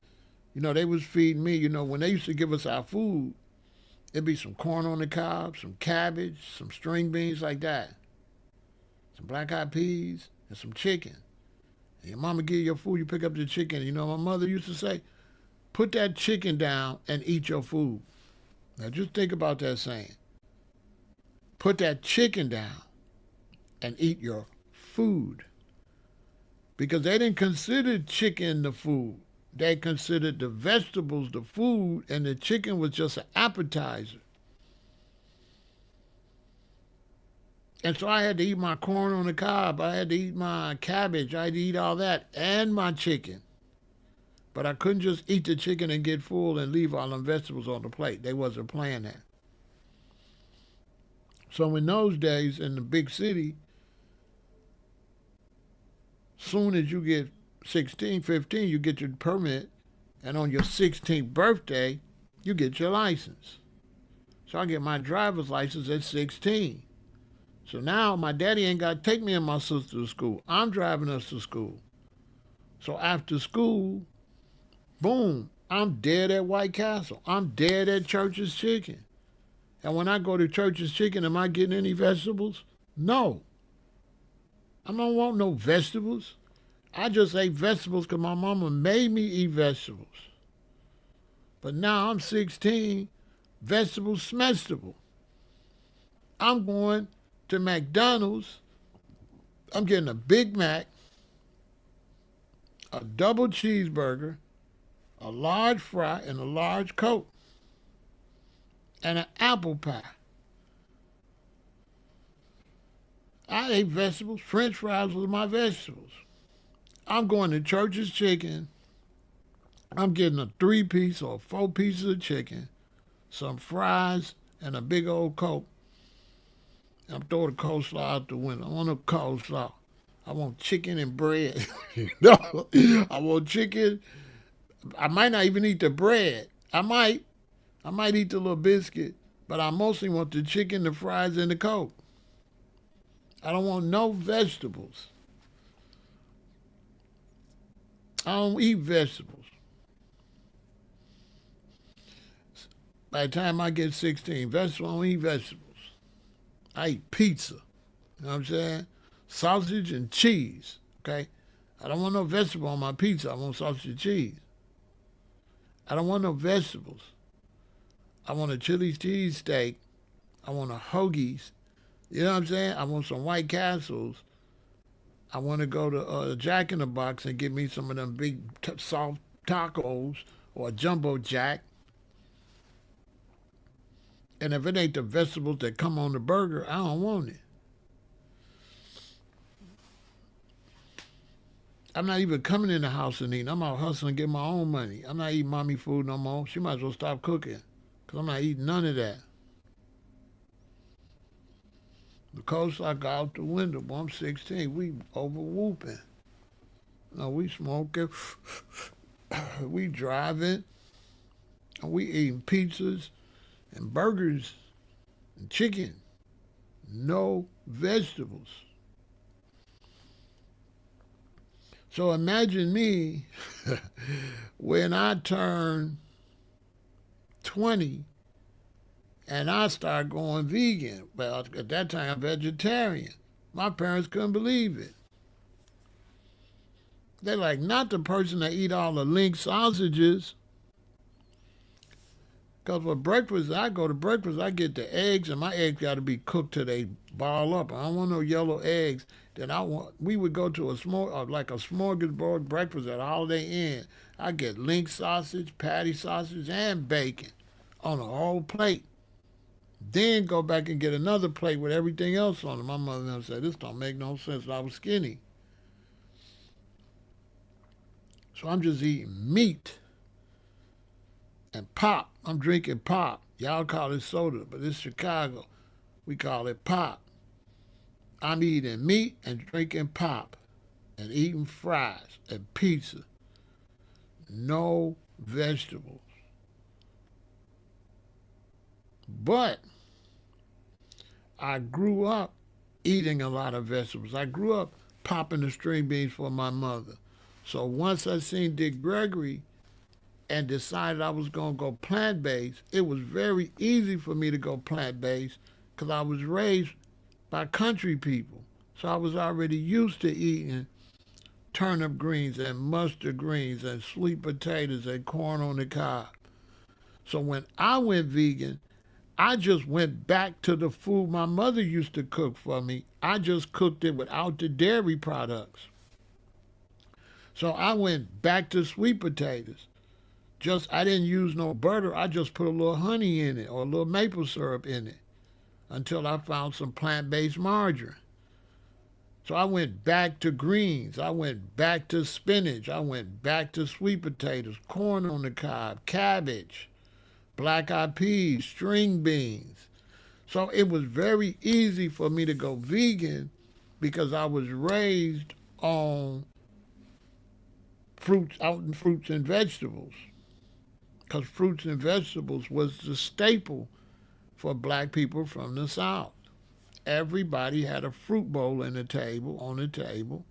you know, they was feeding me, you know, when they used to give us our food, it'd be some corn on the cob, some cabbage, some string beans like that, some black eyed peas, and some chicken. And your mama give you your food, you pick up the chicken. You know, my mother used to say, put that chicken down and eat your food. Now just think about that saying. Put that chicken down and eat your food. Because they didn't consider chicken the food. They considered the vegetables the food, and the chicken was just an appetizer. And so I had to eat my corn on the cob. I had to eat my cabbage. I had to eat all that and my chicken. But I couldn't just eat the chicken and get full and leave all them vegetables on the plate. They wasn't playing that. So in those days in the big city, soon as you get 16, 15, you get your permit, and on your 16th birthday, you get your license. So I get my driver's license at 16. So now my daddy ain't got to take me and my sister to school. I'm driving us to school. So after school, boom, I'm dead at White Castle. I'm dead at Church's Chicken. And when I go to Church's Chicken, am I getting any vegetables? No. I don't want no vegetables. I just ate vegetables because my mama made me eat vegetables. But now I'm 16, vegetables smestable. I'm going to McDonald's. I'm getting a Big Mac, a double cheeseburger, a large fry, and a large Coke, and an apple pie. I ate vegetables. French fries was my vegetables. I'm going to Church's Chicken. I'm getting a 3-piece or 4 pieces of chicken, some fries, and a big old Coke. I'm throwing the coleslaw out the window. I want no coleslaw. I want chicken and bread. No, I want chicken. I might not even eat the bread. I might. I might eat the little biscuit, but I mostly want the chicken, the fries, and the Coke. I don't want no vegetables. I don't eat vegetables. By the time I get 16, vegetables, I don't eat vegetables. I eat pizza. You know what I'm saying? Sausage and cheese. Okay? I don't want no vegetable on my pizza. I want sausage and cheese. I don't want no vegetables. I want a chili cheese steak. I want a hoagies. You know what I'm saying? I want some White Castles. I want to go to Jack in the Box and get me some of them big soft tacos or a jumbo jack. And if it ain't the vegetables that come on the burger, I don't want it. I'm not even coming in the house and eating. I'm out hustling, getting my own money. I'm not eating mommy food no more. She might as well stop cooking because I'm not eating none of that. The coleslaw got out the window. Boy, I'm 16. We over whooping. No, we smoking. We driving. And we eating pizzas and burgers and chicken. No vegetables. So imagine me when I turn 20 and I start going vegan. Well, at that time, I'm vegetarian. My parents couldn't believe it. They're like, not the person that eat all the link sausages. Because for breakfast, I go to breakfast, I get the eggs, and my eggs got to be cooked till they ball up. I don't want no yellow eggs. Then we would go to like a smorgasbord breakfast at Holiday Inn. I get link sausage, patty sausage, and bacon on a whole plate. Then go back and get another plate with everything else on it. My mother said, this don't make no sense. I was skinny. So I'm just eating meat and pop. I'm drinking pop. Y'all call it soda, but it's Chicago. We call it pop. I'm eating meat and drinking pop and eating fries and pizza. No vegetables. But I grew up eating a lot of vegetables. I grew up popping the string beans for my mother. So once I seen Dick Gregory and decided I was going to go plant-based, it was very easy for me to go plant-based because I was raised by country people. So I was already used to eating turnip greens and mustard greens and sweet potatoes and corn on the cob. So when I went vegan, I just went back to the food my mother used to cook for me. I just cooked it without the dairy products. So I went back to sweet potatoes. I didn't use no butter. I just put a little honey in it or a little maple syrup in it until I found some plant-based margarine. So I went back to greens. I went back to spinach. I went back to sweet potatoes, corn on the cob, cabbage, black-eyed peas, string beans. So it was very easy for me to go vegan because I was raised on fruits and vegetables. Because fruits and vegetables was the staple for black people from the South. Everybody had a fruit bowl on the table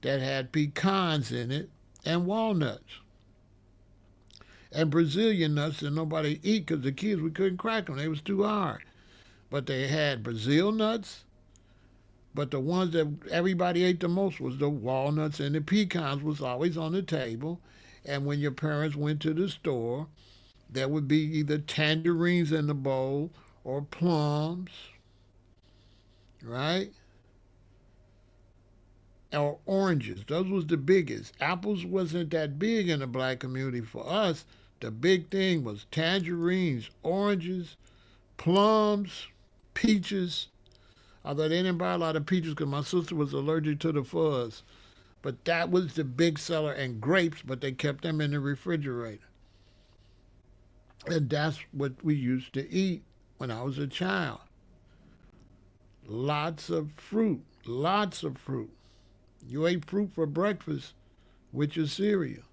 that had pecans in it and walnuts. And Brazilian nuts that nobody eat because the kids, we couldn't crack them. They was too hard. But they had Brazil nuts, But the ones that everybody ate the most was the walnuts, and the pecans was always on the table. And when your parents went to the store, there would be either tangerines in the bowl or plums, right? Or oranges. Those was the biggest. Apples wasn't that big in the black community. For us, the big thing was tangerines, oranges, plums, peaches. Although they didn't buy a lot of peaches because my sister was allergic to the fuzz. But that was the big seller. And grapes, but they kept them in the refrigerator. And that's what we used to eat when I was a child. Lots of fruit. Lots of fruit. You ate fruit for breakfast with your cereal.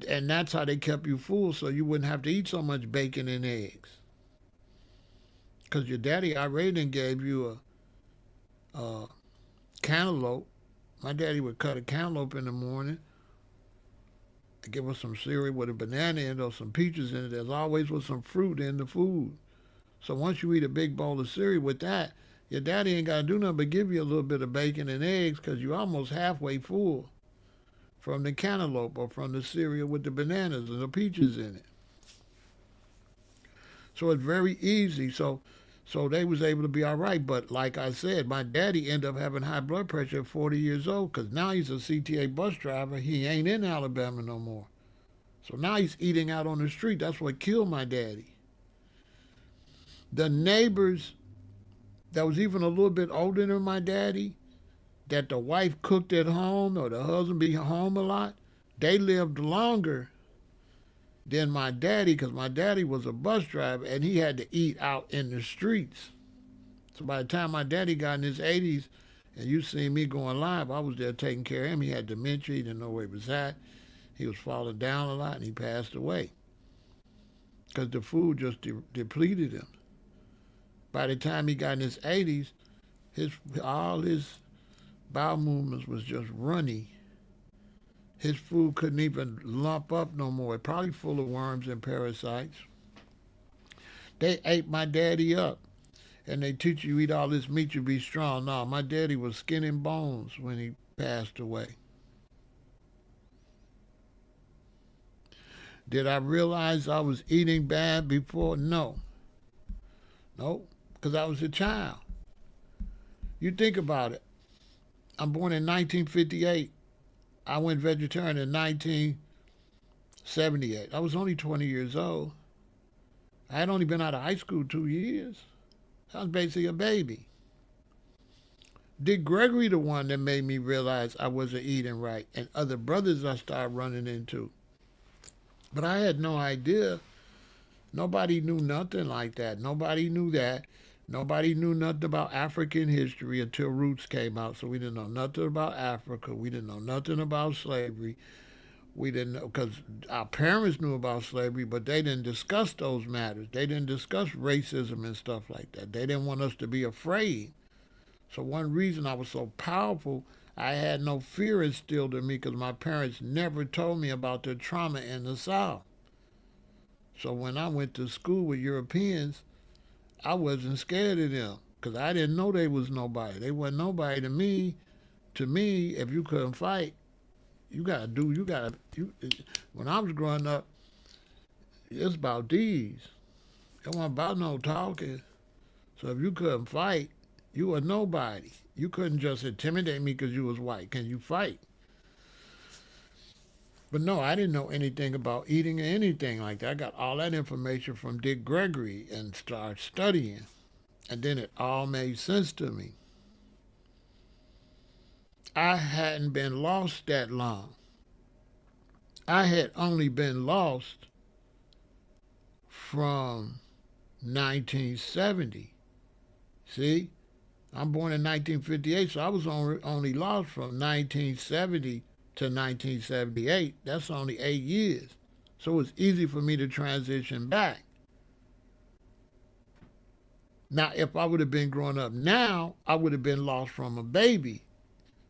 And that's how they kept you full so you wouldn't have to eat so much bacon and eggs. Because your daddy irate and gave you a cantaloupe. My daddy would cut a cantaloupe in the morning and give us some cereal with a banana in it or some peaches in it. There's always was some fruit in the food. So once you eat a big bowl of cereal with that, your daddy ain't got to do nothing but give you a little bit of bacon and eggs because you're almost halfway full from the cantaloupe or from the cereal with the bananas and the peaches in it. So it's very easy. So they was able to be all right. But like I said, my daddy ended up having high blood pressure at 40 years old because now he's a CTA bus driver. He ain't in Alabama no more. So now he's eating out on the street. That's what killed my daddy. The neighbors that was even a little bit older than my daddy, that the wife cooked at home or the husband be home a lot, they lived longer than my daddy because my daddy was a bus driver and he had to eat out in the streets. So by the time my daddy got in his 80s, and you seen me going live, I was there taking care of him. He had dementia. He didn't know where he was at. He was falling down a lot and he passed away because the food just depleted him. By the time he got in his 80s, all his bowel movements was just runny. His food couldn't even lump up no more. It probably full of worms and parasites. They ate my daddy up. And they teach you eat all this meat, you be strong. No, my daddy was skin and bones when he passed away. Did I realize I was eating bad before? No. No, because I was a child. You think about it. I'm born in 1958. I went vegetarian in 1978. I was only 20 years old. I had only been out of high school 2 years. I was basically a baby. Dick Gregory the one that made me realize I wasn't eating right, and other brothers I started running into. But I had no idea. Nobody knew nothing like that. Nobody knew that. Nobody knew nothing about African history until Roots came out. So we didn't know nothing about Africa. We didn't know nothing about slavery. We didn't know because our parents knew about slavery, but they didn't discuss those matters. They didn't discuss racism and stuff like that. They didn't want us to be afraid. So one reason I was so powerful, I had no fear instilled in me because my parents never told me about the trauma in the South. So when I went to school with Europeans, I wasn't scared of them because I didn't know they was nobody. They wasn't nobody to me. To me, if you couldn't fight, when I was growing up, it's about these. It wasn't about no talking. So if you couldn't fight, you were nobody. You couldn't just intimidate me because you was white. Can you fight? But no, I didn't know anything about eating or anything like that. I got all that information from Dick Gregory and started studying. And then it all made sense to me. I hadn't been lost that long. I had only been lost from 1970. See? I'm born in 1958, so I was only lost from 1970 to 1978. That's only 8 years. So it's easy for me to transition back. Now, if I would have been growing up now, I would have been lost from a baby.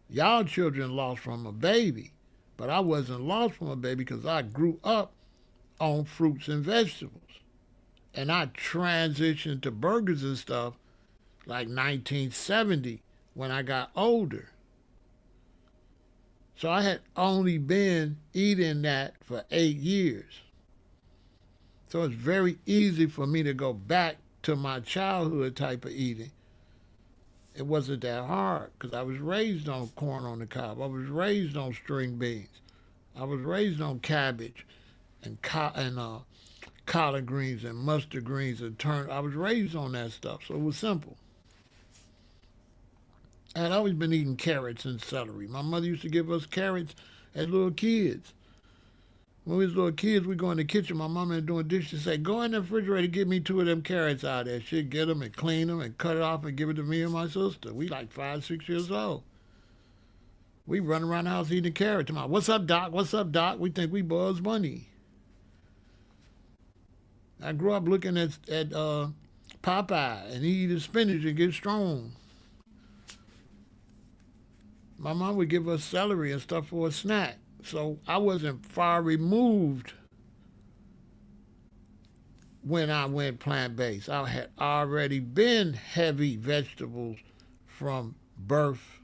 Y'all children lost from a baby. But I wasn't lost from a baby because I grew up on fruits and vegetables. And I transitioned to burgers and stuff like 1970 when I got older. So I had only been eating that for 8 years. So it's very easy for me to go back to my childhood type of eating. It wasn't that hard because I was raised on corn on the cob. I was raised on string beans. I was raised on cabbage and collard greens and mustard greens and turnip. I was raised on that stuff, so it was simple. I had always been eating carrots and celery. My mother used to give us carrots as little kids. When we was little kids, we go in the kitchen. My mama was doing dishes. She'd say, "Go in the refrigerator, get me two of them carrots out there." She'd get them and clean them and cut it off and give it to me and my sister. We like 5, 6 years old. We run around the house eating carrots. What's up, Doc? What's up, Doc? We think we Bugs Bunny. I grew up looking at Popeye and he eat his spinach and get strong. My mom would give us celery and stuff for a snack. So I wasn't far removed when I went plant based. I had already been heavy vegetables from birth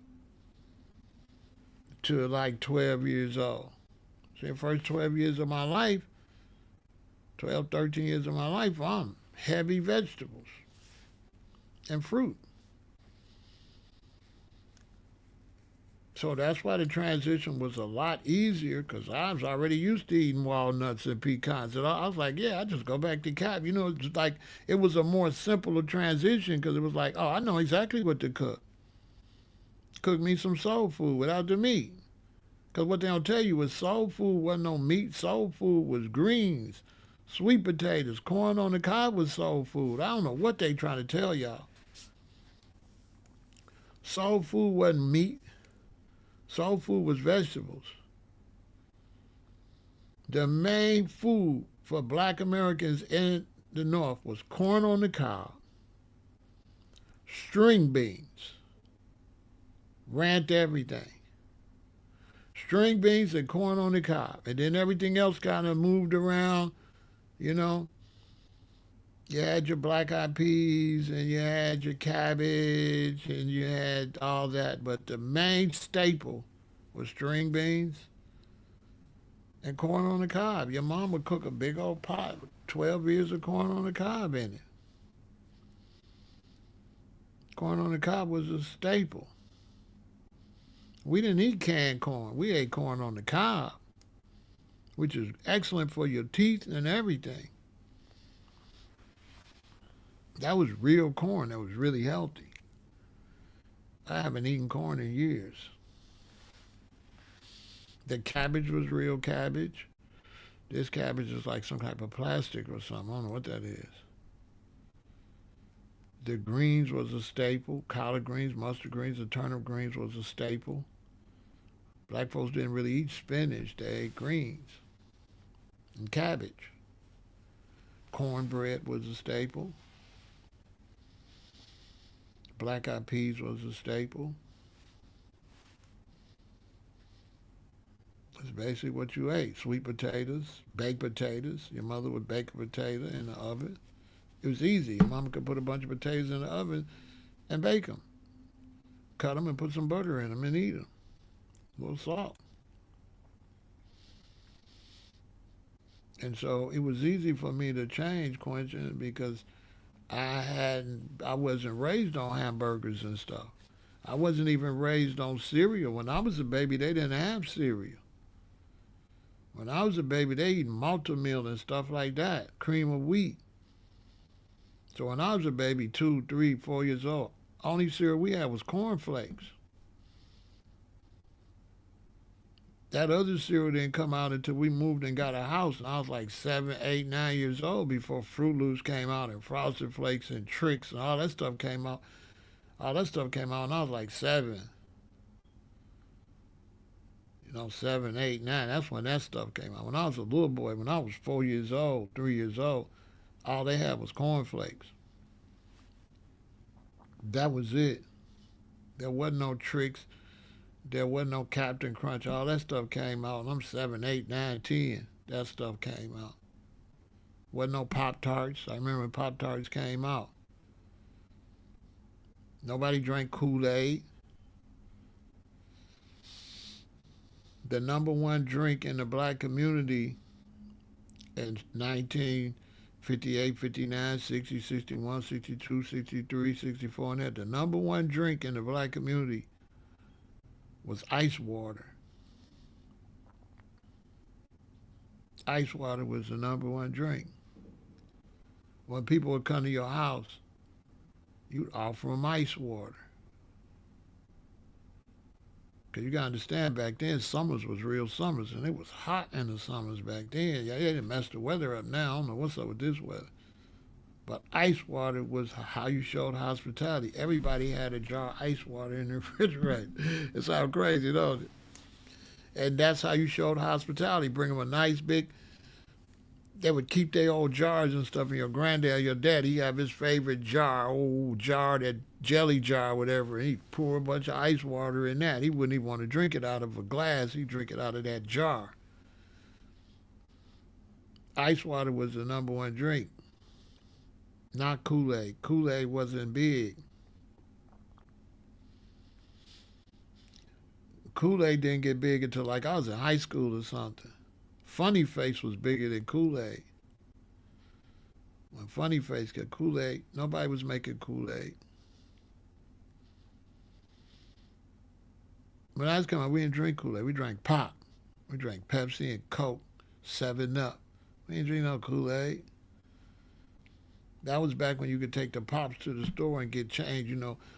to like 12 years old. So the first 12 years of my life, 12, 13 years of my life, I'm heavy vegetables and fruit. So that's why the transition was a lot easier because I was already used to eating walnuts and pecans. And I was like, yeah, I just go back to cap. It's like it was a more simpler transition because it was like, oh, I know exactly what to cook. Cook me some soul food without the meat. Because what they don't tell you is soul food wasn't no meat. Soul food was greens, sweet potatoes, corn on the cob was soul food. I don't know what they trying to tell y'all. Soul food wasn't meat. Soul food was vegetables. The main food for black Americans in the North was corn on the cob, string beans, ran to everything. String beans and corn on the cob. And then everything else kind of moved around, you know. You had your black eyed peas and you had your cabbage and you had all that. But the main staple was string beans and corn on the cob. Your mom would cook a big old pot with 12 ears of corn on the cob in it. Corn on the cob was a staple. We didn't eat canned corn. We ate corn on the cob, which is excellent for your teeth and everything. That was real corn that was really healthy. I haven't eaten corn in years. The cabbage was real cabbage. This cabbage is like some type of plastic or something. I don't know what that is. The greens was a staple. Collard greens, mustard greens, and turnip greens was a staple. Black folks didn't really eat spinach. They ate greens and cabbage. Cornbread was a staple. Black eyed peas was a staple. It's basically what you ate. Sweet potatoes, baked potatoes. Your mother would bake a potato in the oven. It was easy. Your mama could put a bunch of potatoes in the oven and bake them. Cut them and put some butter in them and eat them. A little salt. And so it was easy for me to change, Quentin, because I wasn't raised on hamburgers and stuff. I wasn't even raised on cereal. When I was a baby, they didn't have cereal. When I was a baby, they eat malto meal and stuff like that, cream of wheat. So when I was a baby, 2, 3, 4 years old, only cereal we had was cornflakes. That other cereal didn't come out until we moved and got a house, and I was like 7, 8, 9 years old before Fruit Loops came out and Frosted Flakes and Tricks and all that stuff came out. All that stuff came out, and I was like 7. 7, 8, 9. That's when that stuff came out. When I was a little boy, when I was 4 years old, 3 years old, all they had was cornflakes. That was it. There wasn't no Tricks. There wasn't no Captain Crunch. All that stuff came out. And I'm 7, 8, 9, 10. That stuff came out. Wasn't no Pop Tarts. I remember when Pop Tarts came out. Nobody drank Kool Aid. The number one drink in the black community in 1958, 59, 60, 61, 62, 63, 64, and that. The number one drink in the black community was ice water. Ice water was the number one drink. When people would come to your house, you'd offer them ice water. Because you got to understand, back then, summers was real summers, and it was hot in the summers back then. Yeah, they didn't mess the weather up now. I don't know what's up with this weather. But ice water was how you showed hospitality. Everybody had a jar of ice water in the refrigerator. It sounds crazy, don't it? And that's how you showed hospitality. Bring them a nice big. They would keep their old jars and stuff. And your granddad, your dad, he have his favorite jar, old jar, that jelly jar, whatever. And he'd pour a bunch of ice water in that. He wouldn't even want to drink it out of a glass. He'd drink it out of that jar. Ice water was the number one drink, not Kool Aid. Kool Aid wasn't big. Kool Aid didn't get big until like I was in high school or something. Funny Face was bigger than Kool Aid. When Funny Face got Kool Aid, nobody was making Kool Aid. When I was coming up, we didn't drink Kool Aid. We drank pop. We drank Pepsi and Coke, 7 Up. We didn't drink no Kool Aid. That was back when you could take the pops to the store and get change.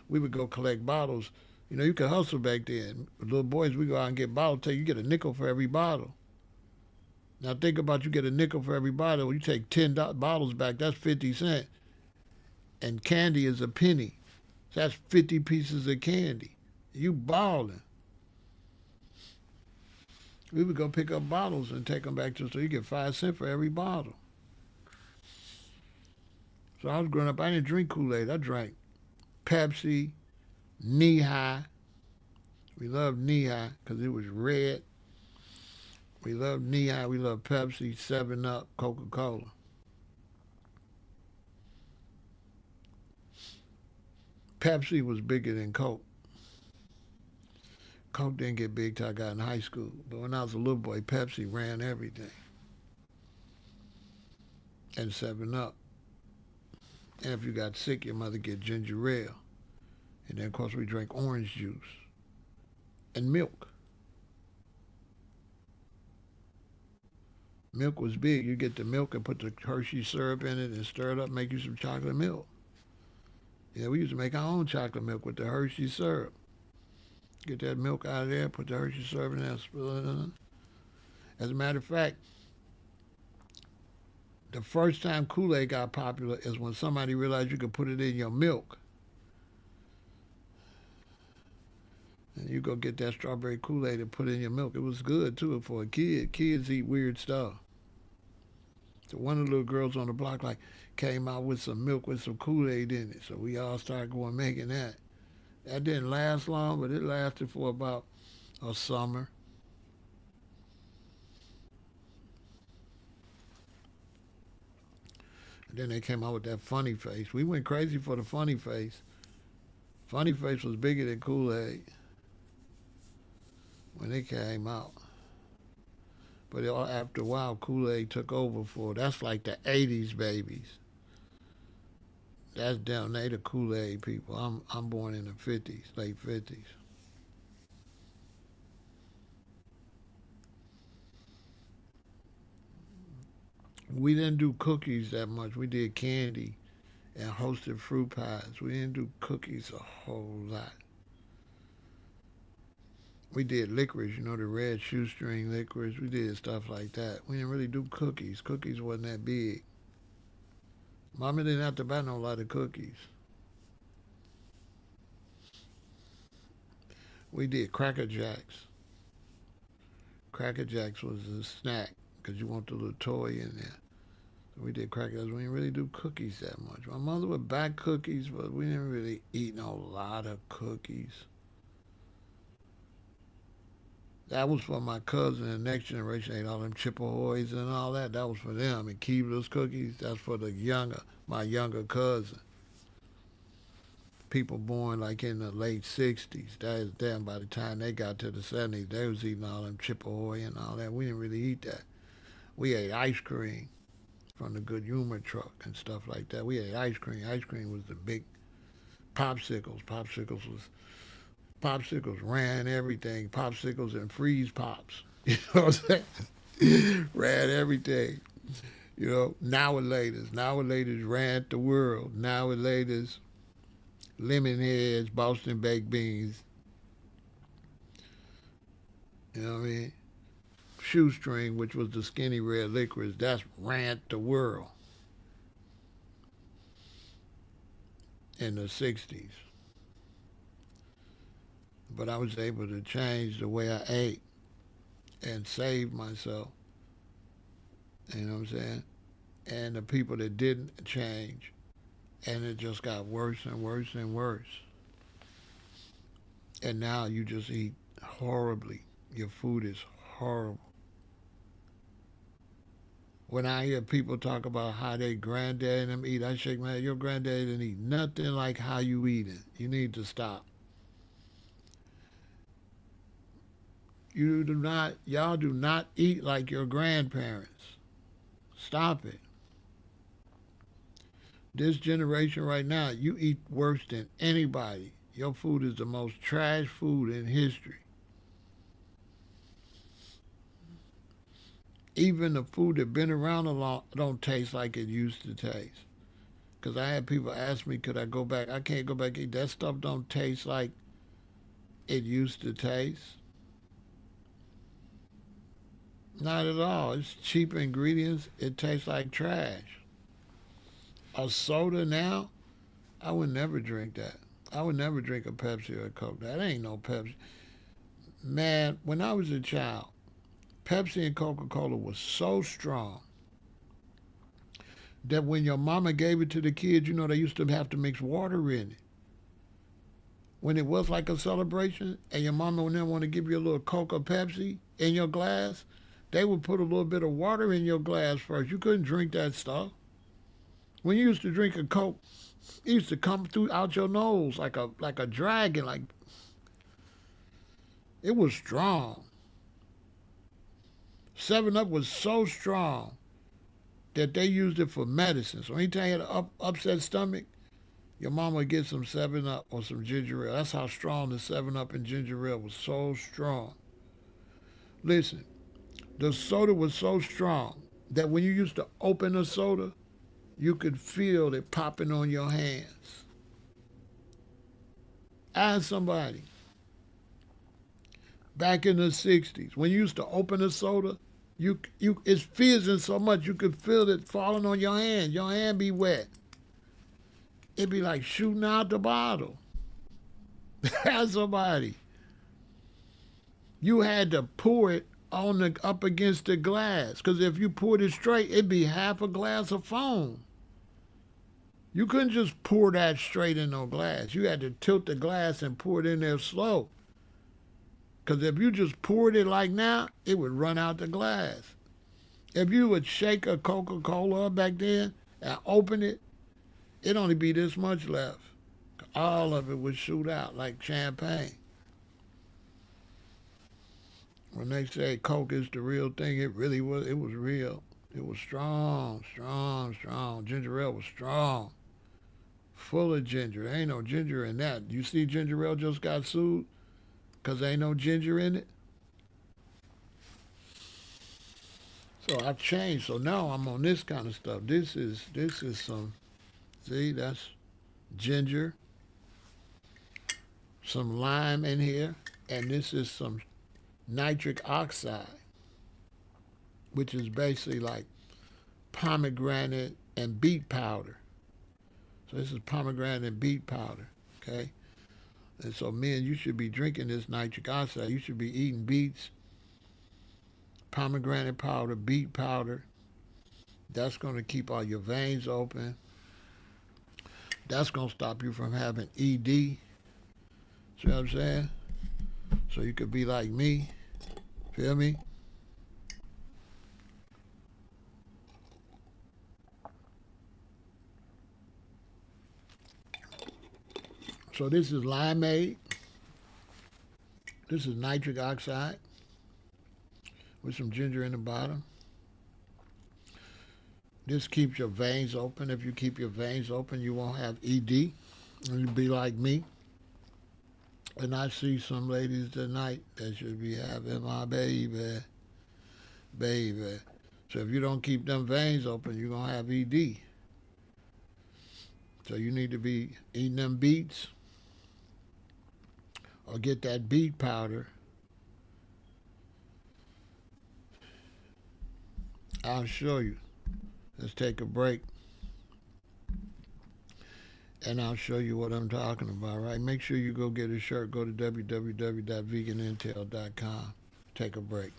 We would go collect bottles. You could hustle back then. Little boys, we go out and get bottles. Tell you get a nickel for every bottle. Now think about you get a nickel for every bottle. You take 10 bottles back, that's 50 cents. And candy is a penny. So that's 50 pieces of candy. You balling. We would go pick up bottles and take them back to the store. You get 5 cents for every bottle. So I was growing up, I didn't drink Kool-Aid. I drank Pepsi, Knee High. We loved Knee High because it was red. We loved Knee High. We loved Pepsi, 7 Up, Coca-Cola. Pepsi was bigger than Coke. Coke didn't get big till I got in high school. But when I was a little boy, Pepsi ran everything. And 7 Up. And if you got sick, your mother get ginger ale. And then, of course, we drank orange juice and milk. Milk was big. You get the milk and put the Hershey syrup in it and stir it up, make you some chocolate milk. Yeah, we used to make our own chocolate milk with the Hershey syrup. Get that milk out of there, put the Hershey syrup in there, spill it in. As a matter of fact, the first time Kool-Aid got popular is when somebody realized you could put it in your milk. And you go get that strawberry Kool-Aid and put it in your milk. It was good, too, for a kid. Kids eat weird stuff. So one of the little girls on the block came out with some milk with some Kool-Aid in it. So we all started going making that. That didn't last long, but it lasted for about a summer. And then they came out with that Funny Face. We went crazy for the Funny Face. Funny Face was bigger than Kool-Aid when it came out. But after a while, Kool-Aid took over for, that's like the 80s babies. That's down there, the Kool-Aid people. I'm born in the 50s, late 50s. We didn't do cookies that much. We did candy and hosted fruit pies. We didn't do cookies a whole lot. We did licorice, the red shoestring licorice. We did stuff like that. We didn't really do cookies. Cookies wasn't that big. Mama didn't have to buy no lot of cookies. We did Cracker Jacks. Cracker Jacks was a snack because you want the little toy in there. So we did Cracker Jacks. We didn't really do cookies that much. My mother would buy cookies, but we didn't really eat a lot of cookies. That was for my cousin and next generation. Ate all them Chippehoys and all that. That was for them. And Keebler's cookies. That's for my younger cousin. People born like in the late '60s. That is them. By the time they got to the '70s, they was eating all them Chippehoy and all that. We didn't really eat that. We ate ice cream from the Good Humor truck and stuff like that. We ate ice cream. Ice cream was the big popsicles. Popsicles ran everything. Popsicles and freeze pops. You know what I'm saying? Ran everything. You know, nowadays ran the world. Nowadays, lemon heads, Boston baked beans. You know what I mean? Shoestring, which was the skinny red licorice, that's ran the world in the '60s. But I was able to change the way I ate and save myself. You know what I'm saying? And the people that didn't change, and it just got worse and worse and worse. And now you just eat horribly. Your food is horrible. When I hear people talk about how they granddad and them eat, I shake my head. Your granddad didn't eat nothing like how you eating. You need to stop. Y'all do not eat like your grandparents. Stop it. This generation right now, you eat worse than anybody. Your food is the most trash food in history. Even the food that been around a long don't taste like it used to taste. Cause I had people ask me, could I go back? I can't go back. That stuff don't taste like it used to taste. Not at all. It's cheap ingredients. It tastes like trash. A soda now, I would never drink that. I would never drink a Pepsi or a Coke. That ain't no Pepsi. Man, when I was a child, Pepsi and Coca Cola was so strong that when your mama gave it to the kids, you know, they used to have to mix water in it. When it was like a celebration and your mama would never want to give you a little Coke or Pepsi in your glass, they would put a little bit of water in your glass first. You couldn't drink that stuff. When you used to drink a Coke, it used to come through out your nose like a dragon. Like it was strong. 7 Up was so strong that they used it for medicine. So anytime you had an upset stomach, your mama would get some 7 Up or some ginger ale. That's how strong the 7 Up and ginger ale was. So strong. Listen, the soda was so strong that when you used to open a soda, you could feel it popping on your hands. Ask somebody back in the '60s when you used to open a soda, it's fizzing so much you could feel it falling on your hand. Your hand be wet. It'd be like shooting out the bottle. Ask somebody. You had to pour it on the up against the glass, because if you poured it straight, it'd be half a glass of foam. You couldn't just pour that straight in no glass. You had to tilt the glass and pour it in there slow. Because if you just poured it like now, it would run out the glass. If you would shake a Coca-Cola back then and open it, it'd only be this much left. All of it would shoot out like champagne. When they say Coke is the real thing, it really was. It was real. It was strong, strong, strong. Ginger ale was strong. Full of ginger. There ain't no ginger in that. You see ginger ale just got sued because there ain't no ginger in it? So I've changed. So now I'm on this kind of stuff. This is some, see, that's ginger, some lime in here, and this is some nitric oxide, which is basically like pomegranate and beet powder. So this is pomegranate and beet powder, okay? And so, men, you should be drinking this nitric oxide. You should be eating beets, pomegranate powder, beet powder. That's going to keep all your veins open. That's going to stop you from having ED. See what I'm saying? So you could be like me Feel me? So this is limeade. This is nitric oxide with some ginger in the bottom. This keeps your veins open. If you keep your veins open, you won't have ED. And you'll be like me. And I see some ladies tonight that should be having my baby. So if you don't keep them veins open, you're going to have ED. So you need to be eating them beets or get that beet powder. I'll show you. Let's take a break. And I'll show you what I'm talking about, right? Make sure you go get a shirt. Go to www.veganintel.com. Take a break.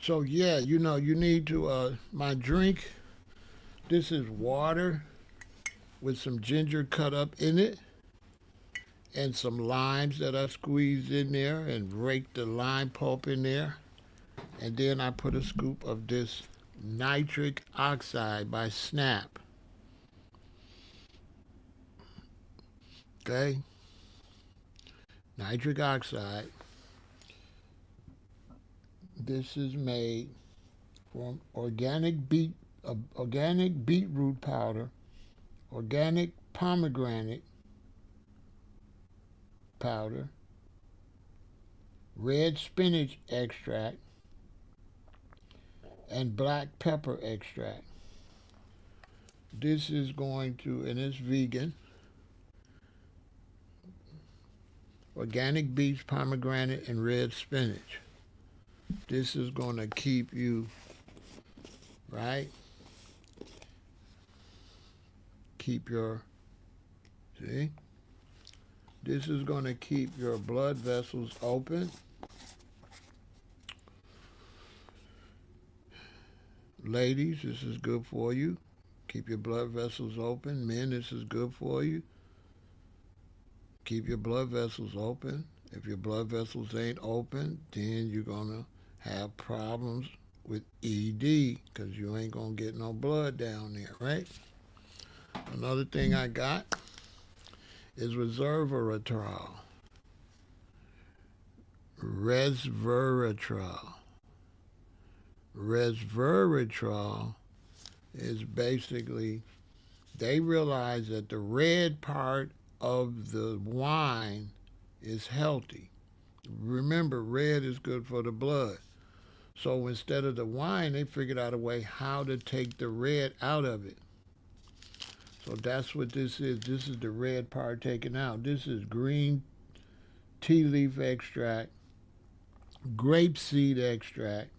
So yeah, you know, you need to my drink, this is water with some ginger cut up in it and some limes that I squeezed in there and raked the lime pulp in there. And then I put a scoop of this nitric oxide by Snap. Okay? Nitric oxide. This is made from organic beetroot powder, organic pomegranate powder, red spinach extract, and black pepper extract. This is going to, and it's vegan, organic beets, pomegranate, and red spinach. This is going to keep you, right? Keep your, see? This is going to keep your blood vessels open. Ladies, this is good for you. Keep your blood vessels open. Men, this is good for you. Keep your blood vessels open. If your blood vessels ain't open, then you're going to have problems with ED because you ain't going to get no blood down there, right? Another thing I got is resveratrol. Resveratrol is basically, they realize that the red part of the wine is healthy. Remember, red is good for the blood. So instead of the wine, they figured out a way how to take the red out of it. So that's what this is. This is the red part taken out. This is green tea leaf extract, grapeseed extract,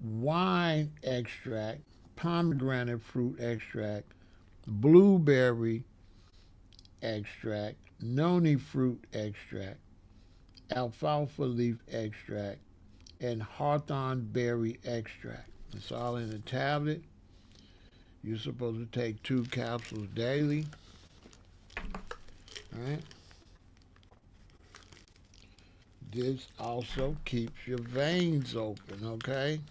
wine extract, pomegranate fruit extract, blueberry extract, noni fruit extract, alfalfa leaf extract, and hawthorn berry extract. It's all in a tablet. You're supposed to take 2 capsules daily. All right. This also keeps your veins open, okay?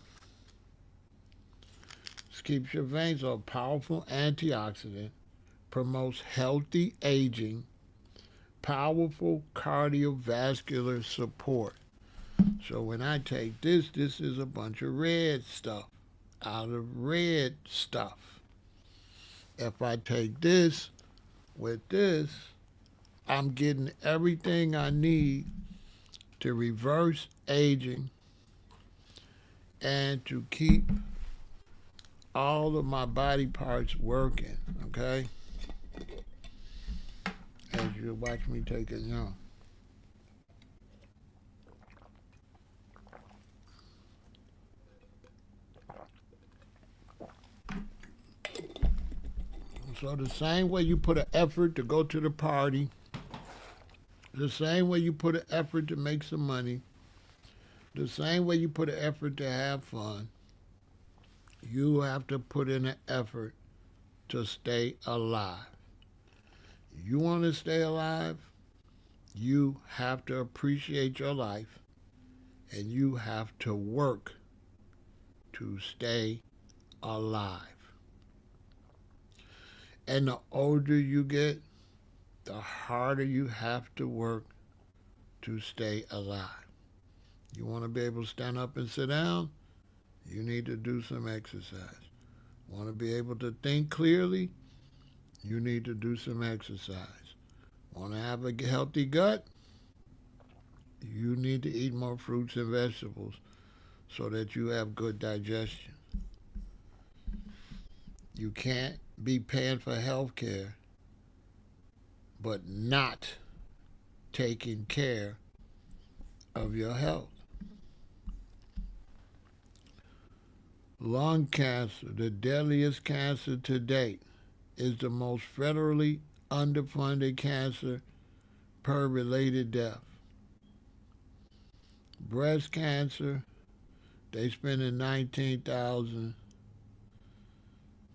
This keeps your veins open. Powerful antioxidant, promotes healthy aging, powerful cardiovascular support. So when I take this, this is a bunch of red stuff out of red stuff. If I take this with this, I'm getting everything I need to reverse aging and to keep all of my body parts working, okay? As you watch me take it now. So the same way you put an effort to go to the party, the same way you put an effort to make some money, the same way you put an effort to have fun, you have to put in an effort to stay alive. You want to stay alive? You have to appreciate your life and you have to work to stay alive. And the older you get, the harder you have to work to stay alive. You want to be able to stand up and sit down? You need to do some exercise. Want to be able to think clearly? You need to do some exercise. Want to have a healthy gut? You need to eat more fruits and vegetables so that you have good digestion. You can't be paying for health care but not taking care of your health. Lung cancer, the deadliest cancer to date, is the most federally underfunded cancer per related death. Breast cancer, they spending 19,000.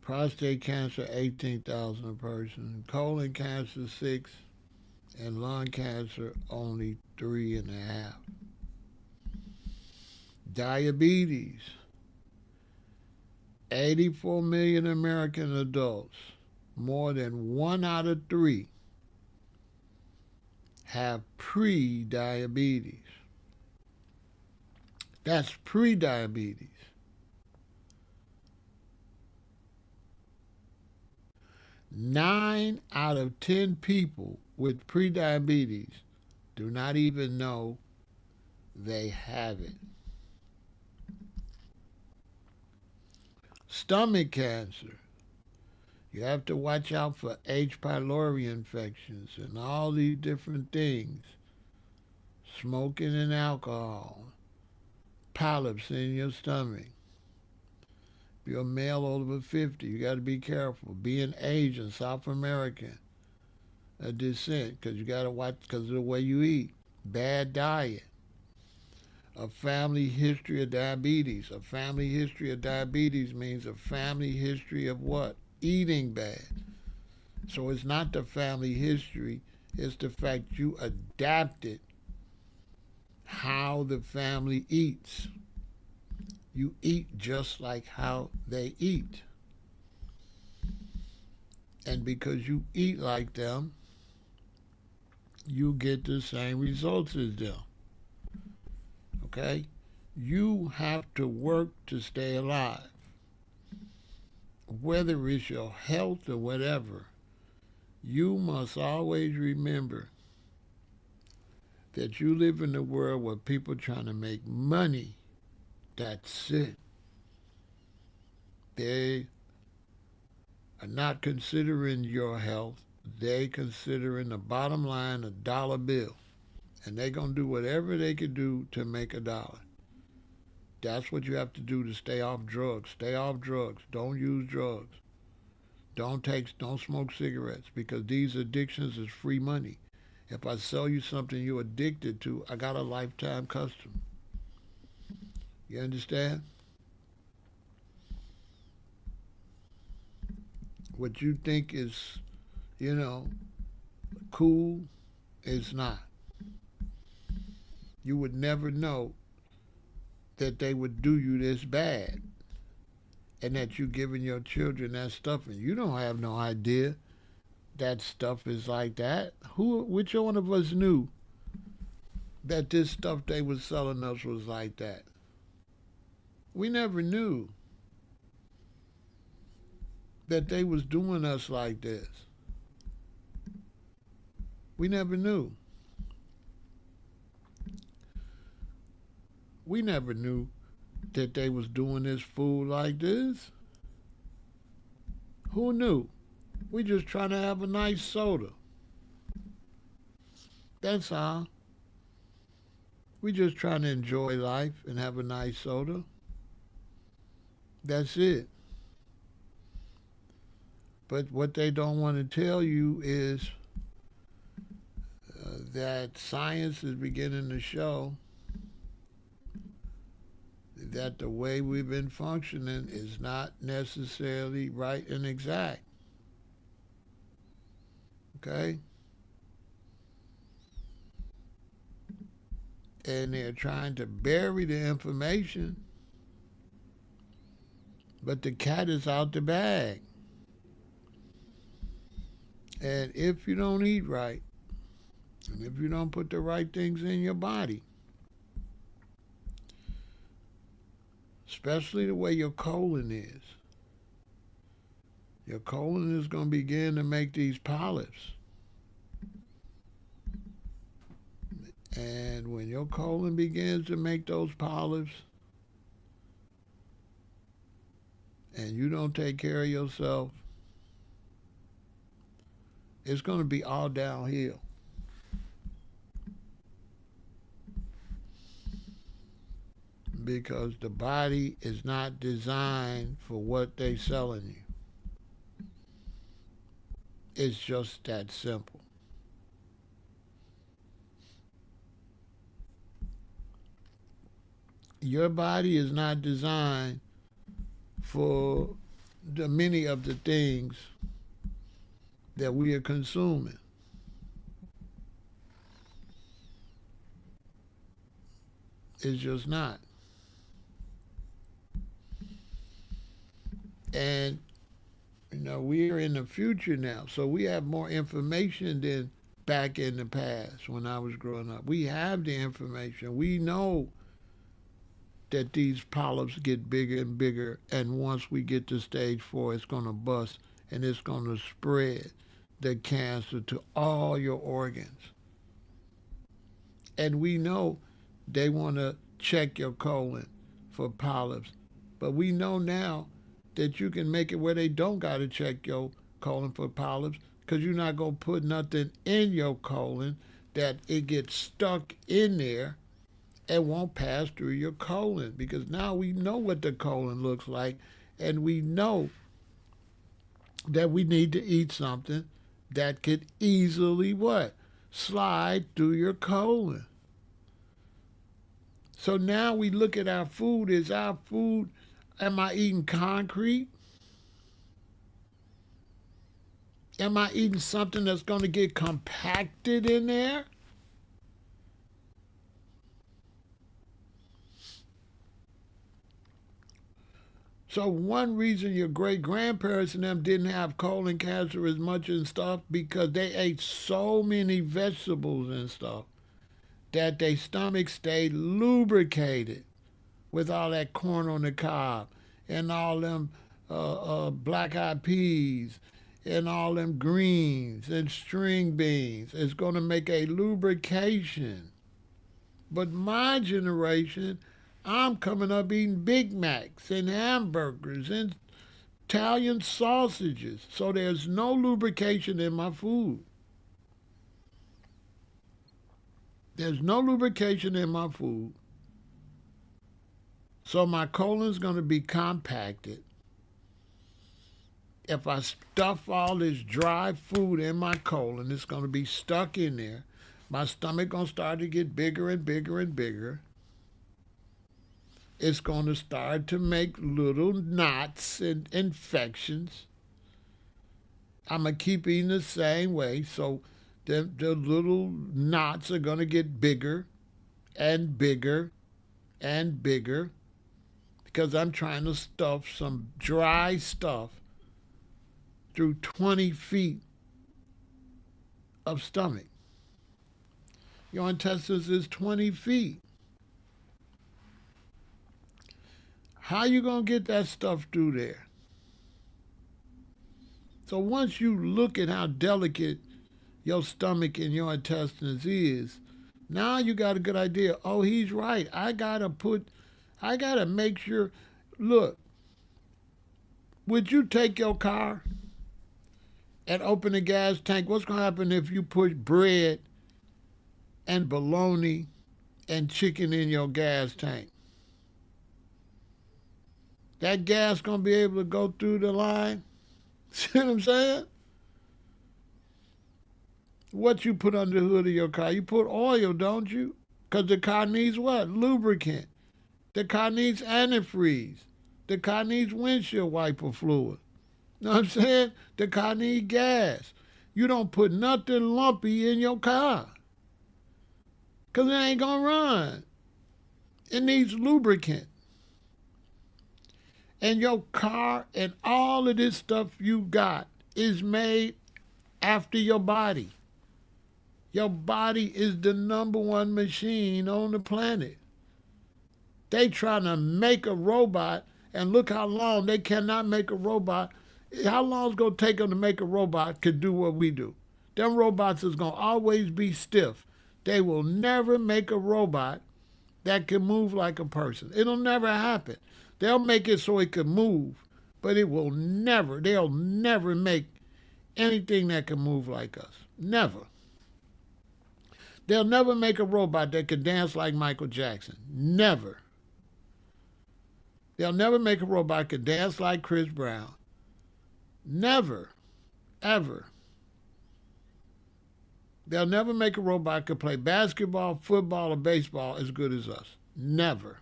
Prostate cancer, 18,000 a person. Colon cancer, 6. And lung cancer, only 3.5. Diabetes, 84 million American adults, more than 1 out of 3 have pre-diabetes. That's pre-diabetes. 9 out of 10 people with prediabetes do not even know they have it. Stomach cancer. You have to watch out for H. pylori infections and all these different things. Smoking and alcohol. Polyps in your stomach. If you're a male over 50, you got to be careful. Being Asian, South American, a descent, because you got to watch because of the way you eat. Bad diet. A family history of diabetes. A family history of diabetes means a family history of what? Eating bad. So it's not the family history, it's the fact you adapted how the family eats. You eat just like how they eat. And because you eat like them, you get the same results as them. Okay? You have to work to stay alive. Whether it's your health or whatever, you must always remember that you live in a world where people are trying to make money. That's it. They are not considering your health. They considering the bottom line, a dollar bill. And they're going to do whatever they can do to make a dollar. That's what you have to do to stay off drugs. Stay off drugs. Don't use drugs. Don't smoke cigarettes because these addictions is free money. If I sell you something you're addicted to, I got a lifetime customer. You understand? What you think is, cool is not. You would never know that they would do you this bad and that you're giving your children that stuff and you don't have no idea that stuff is like that. Which one of us knew that this stuff they was selling us was like that? We never knew that they was doing us like this. We never knew. We never knew that they was doing this food like this. Who knew? We just trying to have a nice soda. That's all. We just trying to enjoy life and have a nice soda. That's it. But what they don't want to tell you is that science is beginning to show that the way we've been functioning is not necessarily right and exact. Okay? And they're trying to bury the information, but the cat is out the bag. And if you don't eat right, and if you don't put the right things in your body, especially the way your colon is, your colon is going to begin to make these polyps. And when your colon begins to make those polyps, and you don't take care of yourself, it's going to be all downhill. Because the body is not designed for what they're selling you. It's just that simple. Your body is not designed for the many of the things that we are consuming. It's just not. And, we are in the future now, so we have more information than back in the past when I was growing up. We have the information. We know that these polyps get bigger and bigger, and once we get to stage 4, it's going to bust, and it's going to spread the cancer to all your organs. And we know they want to check your colon for polyps, but we know now that you can make it where they don't got to check your colon for polyps, because you're not going to put nothing in your colon that it gets stuck in there and won't pass through your colon, because now we know what the colon looks like, and we know that we need to eat something that could easily what? Slide through your colon. So now we look at our food. Is our food, am I eating concrete? Am I eating something that's going to get compacted in there? So one reason your great-grandparents and them didn't have colon cancer as much and stuff, because they ate so many vegetables and stuff that their stomach stayed lubricated with all that corn on the cob and all them black-eyed peas and all them greens and string beans. It's going to make a lubrication. But my generation, I'm coming up eating Big Macs and hamburgers and Italian sausages. So there's no lubrication in my food. There's no lubrication in my food. So my colon's going to be compacted. If I stuff all this dry food in my colon, it's going to be stuck in there. My stomach going to start to get bigger and bigger and bigger. It's going to start to make little knots and infections. I'm going to keep eating the same way, so the little knots are going to get bigger and bigger and bigger, because I'm trying to stuff some dry stuff through 20 feet of stomach. Your intestines is 20 feet. How you going to get that stuff through there? So once you look at how delicate your stomach and your intestines is, now you got a good idea. Oh, he's right. I gotta make sure. Look, would you take your car and open the gas tank? What's gonna happen if you put bread and bologna and chicken in your gas tank? That gas gonna be able to go through the line? See what I'm saying? What you put under the hood of your car? You put oil, don't you? Because the car needs what? Lubricant. The car needs antifreeze. The car needs windshield wiper fluid. You know what I'm saying? The car needs gas. You don't put nothing lumpy in your car. Because it ain't going to run. It needs lubricant. And your car and all of this stuff you got is made after your body. Your body is the number one machine on the planet. They trying to make a robot, and look how long they cannot make a robot. How long it's going to take them to make a robot could do what we do? Them robots is going to always be stiff. They will never make a robot that can move like a person. It'll never happen. They'll make it so it can move, but they'll never make anything that can move like us. Never. They'll never make a robot that can dance like Michael Jackson. Never. They'll never make a robot that can dance like Chris Brown. Never. Ever. They'll never make a robot that can play basketball, football, or baseball as good as us. Never.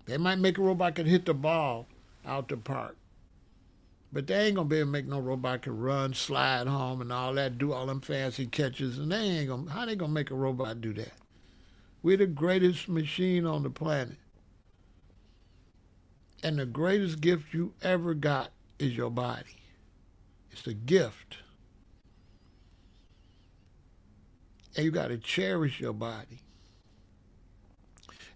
They might make a robot that can hit the ball out the park. But they ain't going to be able to make no robot that can run, slide home, and all that, do all them fancy catches. And how they going to make a robot do that? We're the greatest machine on the planet. And the greatest gift you ever got is your body. It's a gift. And you got to cherish your body.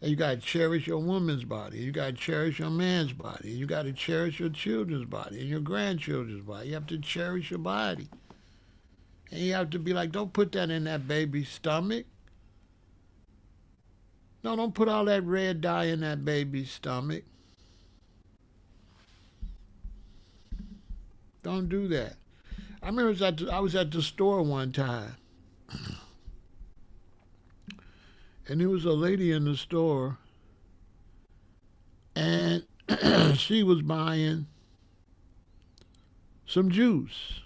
And you got to cherish your woman's body. You got to cherish your man's body. You got to cherish your children's body and your grandchildren's body. You have to cherish your body. And you have to be like, don't put that in that baby's stomach. No, don't put all that red dye in that baby's stomach. Don't do that. I remember I was at the store one time. And there was a lady in the store, and she was buying some juice.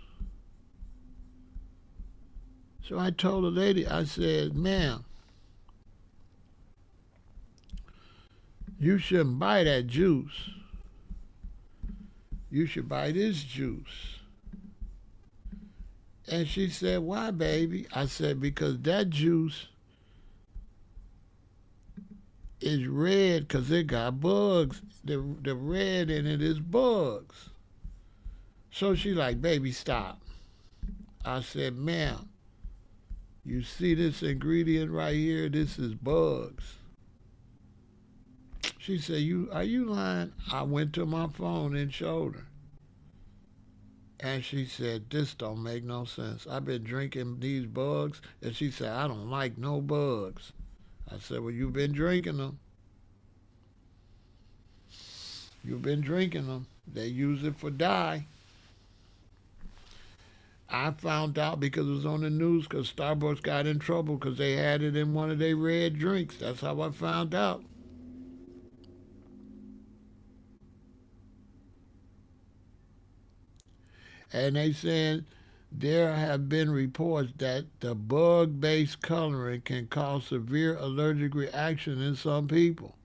So I told the lady, I said, ma'am, you shouldn't buy that juice. You should buy this juice. And she said, why, baby? I said, because that juice is red because it got bugs. The red in it is bugs. So she like, baby, stop. I said, ma'am, you see this ingredient right here? This is bugs. She said, are you lying? I went to my phone and showed her. And she said, this don't make no sense. I've been drinking these bugs. And she said, I don't like no bugs. I said, well, you've been drinking them. You've been drinking them. They use it for dye. I found out because it was on the news because Starbucks got in trouble because they had it in one of their red drinks. That's how I found out. And they said there have been reports that the bug-based coloring can cause severe allergic reaction in some people.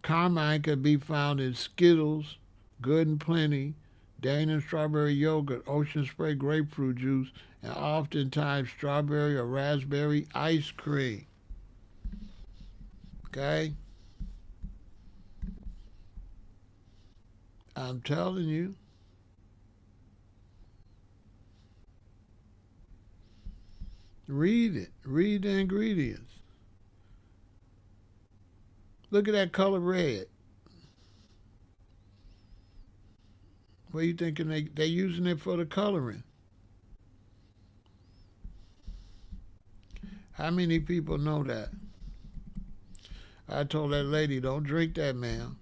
Carmine can be found in Skittles, Good and Plenty, Danish strawberry yogurt, Ocean Spray grapefruit juice, and oftentimes strawberry or raspberry ice cream. Okay? I'm telling you. Read it. Read the ingredients. Look at that color red. What are you thinking they using it for the coloring? How many people know that? I told that lady, don't drink that, ma'am.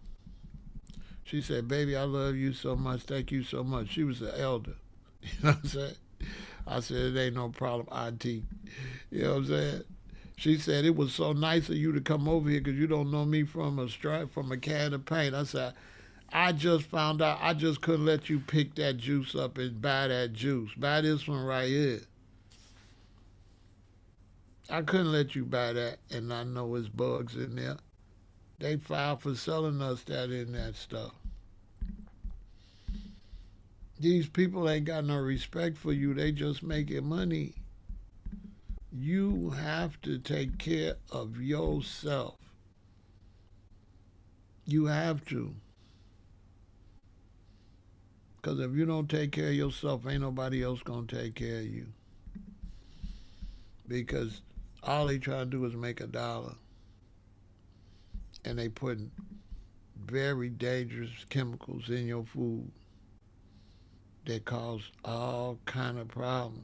She said, baby, I love you so much. Thank you so much. She was an elder. You know what I'm saying? I said, it ain't no problem, auntie. You know what I'm saying? She said, it was so nice of you to come over here because you don't know me from from a can of paint. I said, I just found out I just couldn't let you pick that juice up and buy that juice. Buy this one right here. I couldn't let you buy that and not know it's bugs in there. They filed for selling us that in that stuff. These people ain't got no respect for you. They just making money. You have to take care of yourself. You have to. Because if you don't take care of yourself, ain't nobody else going to take care of you. Because all they try to do is make $1. And they put very dangerous chemicals in your food that cause all kind of problems.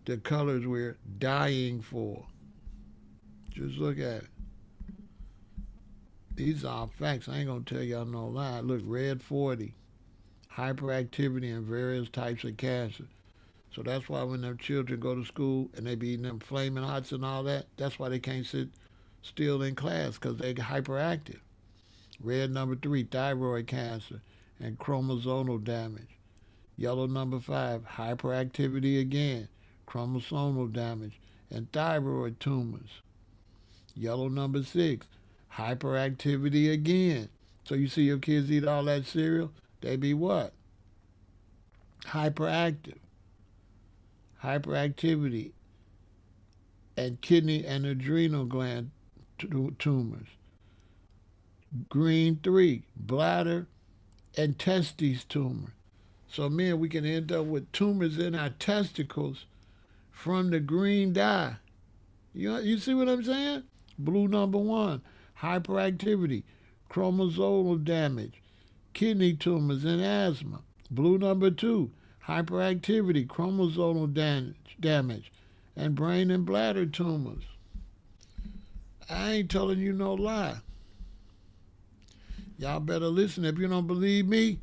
The colors we're dying for. Just look at it. These are facts. I ain't gonna tell y'all no lie. Look, red 40, hyperactivity in various types of cancer. So that's why when them children go to school and they be eating them flaming hots and all that, that's why they can't sit still in class because they hyperactive. Red number 3, thyroid cancer and chromosomal damage. Yellow number 5, hyperactivity again, chromosomal damage and thyroid tumors. Yellow number 6, hyperactivity again. So you see your kids eat all that cereal, they be what? Hyperactive. Hyperactivity and kidney and adrenal gland tumors. Green 3, bladder and testes tumor. So man, we can end up with tumors in our testicles from the green dye. You see what I'm saying? Blue number 1, hyperactivity, chromosomal damage, kidney tumors and asthma. Blue number 2, hyperactivity, chromosomal damage, and brain and bladder tumors. I ain't telling you no lie. Y'all better listen. If you don't believe me,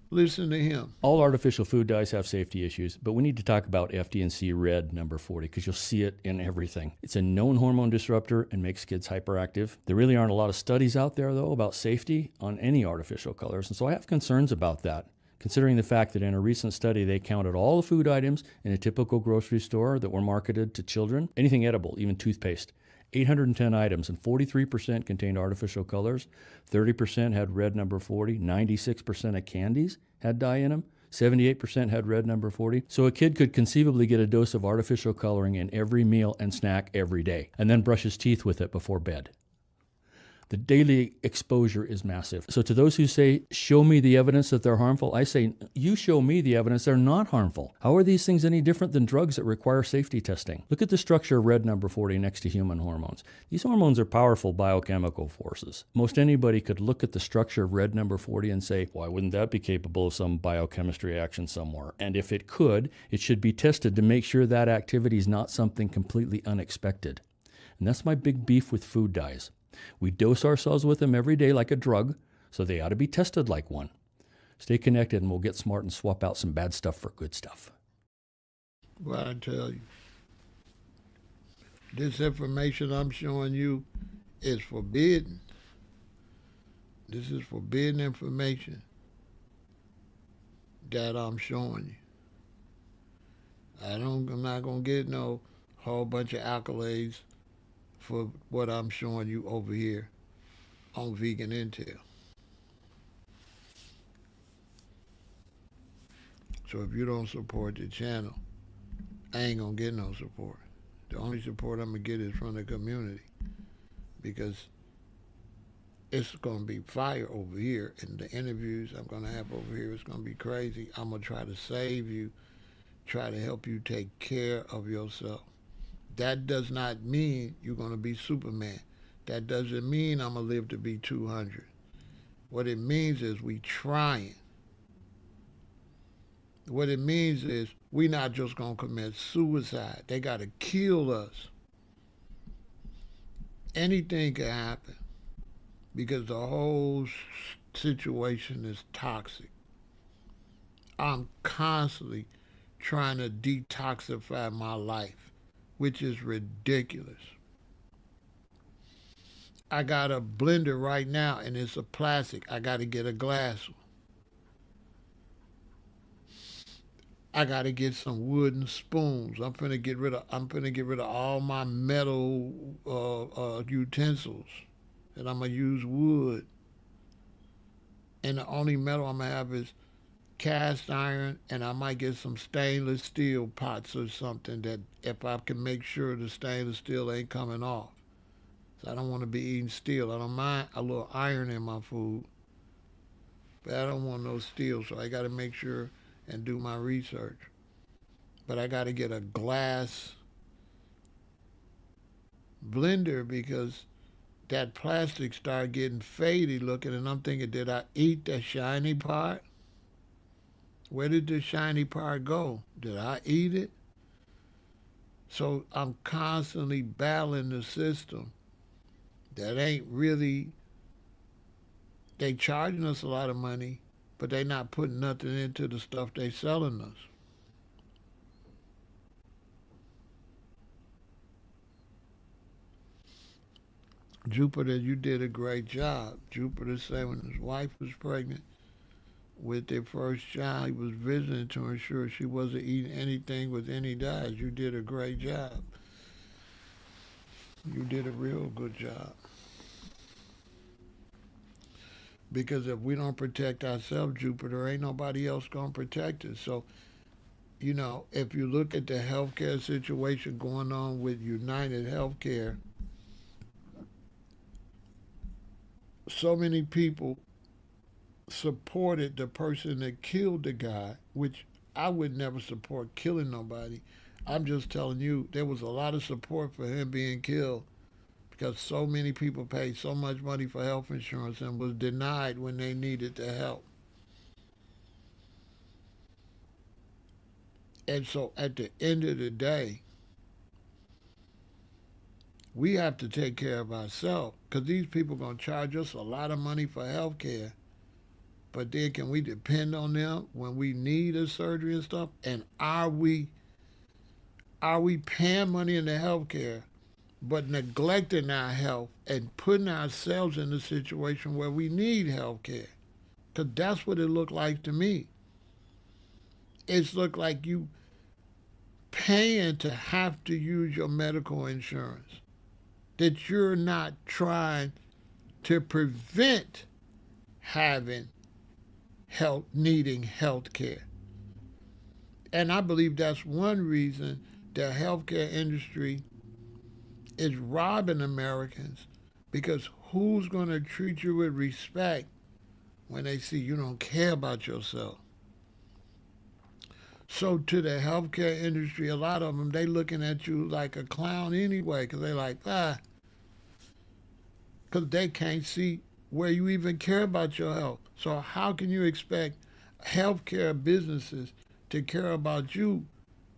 listen to him. All artificial food dyes have safety issues, but we need to talk about FD&C Red number 40 because you'll see it in everything. It's a known hormone disruptor and makes kids hyperactive. There really aren't a lot of studies out there, though, about safety on any artificial colors, and so I have concerns about that, considering the fact that in a recent study they counted all the food items in a typical grocery store that were marketed to children, anything edible, even toothpaste. 810 items, and 43% contained artificial colors. 30% had red number 40. 96% of candies had dye in them. 78% had red number 40. So a kid could conceivably get a dose of artificial coloring in every meal and snack every day, and then brush his teeth with it before bed. The daily exposure is massive. So to those who say, show me the evidence that they're harmful, I say, you show me the evidence they're not harmful. How are these things any different than drugs that require safety testing? Look at the structure of red number 40 next to human hormones. These hormones are powerful biochemical forces. Most anybody could look at the structure of red number 40 and say, why wouldn't that be capable of some biochemistry action somewhere? And if it could, it should be tested to make sure that activity is not something completely unexpected. And that's my big beef with food dyes. We dose ourselves with them every day like a drug, so they ought to be tested like one. Stay connected and we'll get smart and swap out some bad stuff for good stuff. Well, I tell you, this information I'm showing you is forbidden. This is forbidden information that I'm showing you. I'm not going to get no whole bunch of accolades for what I'm showing you over here on Vegan Intel. So if you don't support the channel, I ain't gonna get no support. The only support I'm gonna get is from the community, because it's gonna be fire over here, and the interviews I'm gonna have over here is gonna be crazy. I'm gonna try to save you try to help you take care of yourself. That does not mean you're going to be Superman. That doesn't mean I'm going to live to be 200. What it means is we trying. What it means is we not just going to commit suicide. They got to kill us. Anything can happen because the whole situation is toxic. I'm constantly trying to detoxify my life, which is ridiculous. I got a blender right now and it's a plastic. I got to get a glass one. I got to get some wooden spoons. I'm finna get rid of all my metal utensils, and I'm gonna use wood. And the only metal I'm gonna have is cast iron, and I might get some stainless steel pots or something that if I can make sure the stainless steel ain't coming off. So I don't want to be eating steel. I don't mind a little iron in my food, but I don't want no steel. So I got to make sure and do my research. But I got to get a glass blender because that plastic started getting faded looking, and I'm thinking, did I eat the shiny part? Where did the shiny part go? Did I eat it? So I'm constantly battling the system that ain't really, they charging us a lot of money, but they not putting nothing into the stuff they selling us. Jupiter, you did a great job. Jupiter said when his wife was pregnant with their first child, he was visiting to ensure she wasn't eating anything with any dyes. You did a great job. You did a real good job. Because if we don't protect ourselves, Jupiter, ain't nobody else going to protect us. So, if you look at the healthcare situation going on with United Healthcare, so many people supported the person that killed the guy, which I would never support killing nobody. I'm just telling you, there was a lot of support for him being killed because so many people paid so much money for health insurance and was denied when they needed the help. And so at the end of the day, we have to take care of ourselves because these people are going to charge us a lot of money for health care. But then can we depend on them when we need a surgery and stuff? And are we paying money into health care but neglecting our health and putting ourselves in a situation where we need health care? Because that's what it looked like to me. It's looked like you paying to have to use your medical insurance, that you're not trying to prevent having needing health care. And I believe that's one reason the healthcare industry is robbing Americans because who's going to treat you with respect when they see you don't care about yourself? So to the healthcare industry, a lot of them, they looking at you like a clown anyway because they like, because they can't see where you even care about your health. So how can you expect healthcare businesses to care about you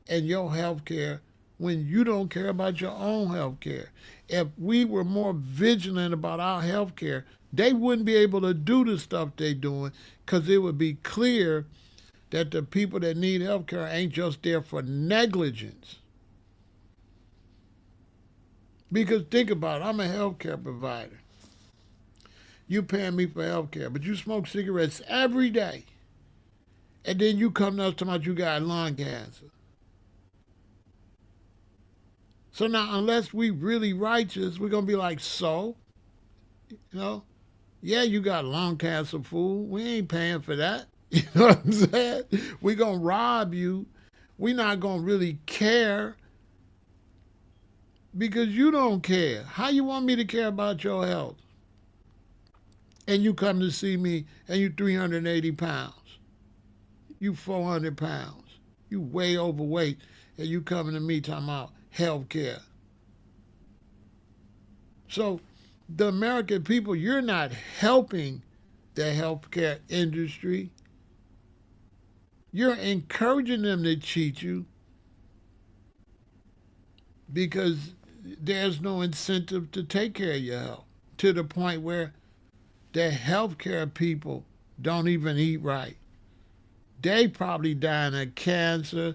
and your healthcare when you don't care about your own healthcare? If we were more vigilant about our healthcare, they wouldn't be able to do the stuff they're doing because it would be clear that the people that need healthcare ain't just there for negligence. Because think about it, I'm a healthcare provider. You paying me for healthcare, but you smoke cigarettes every day. And then you come to us talking about you got lung cancer. So now, unless we really righteous, we're going to be like, so? You know? Yeah, you got lung cancer, fool. We ain't paying for that. You know what I'm saying? We're going to rob you. We're not going to really care because you don't care. How you want me to care about your health? And you come to see me and you 380 pounds. You 400 pounds. You way overweight, and you coming to me talking about health care. So the American people, you're not helping the healthcare industry. You're encouraging them to cheat you because there's no incentive to take care of your health to the point where the healthcare people don't even eat right. They probably dying of cancer.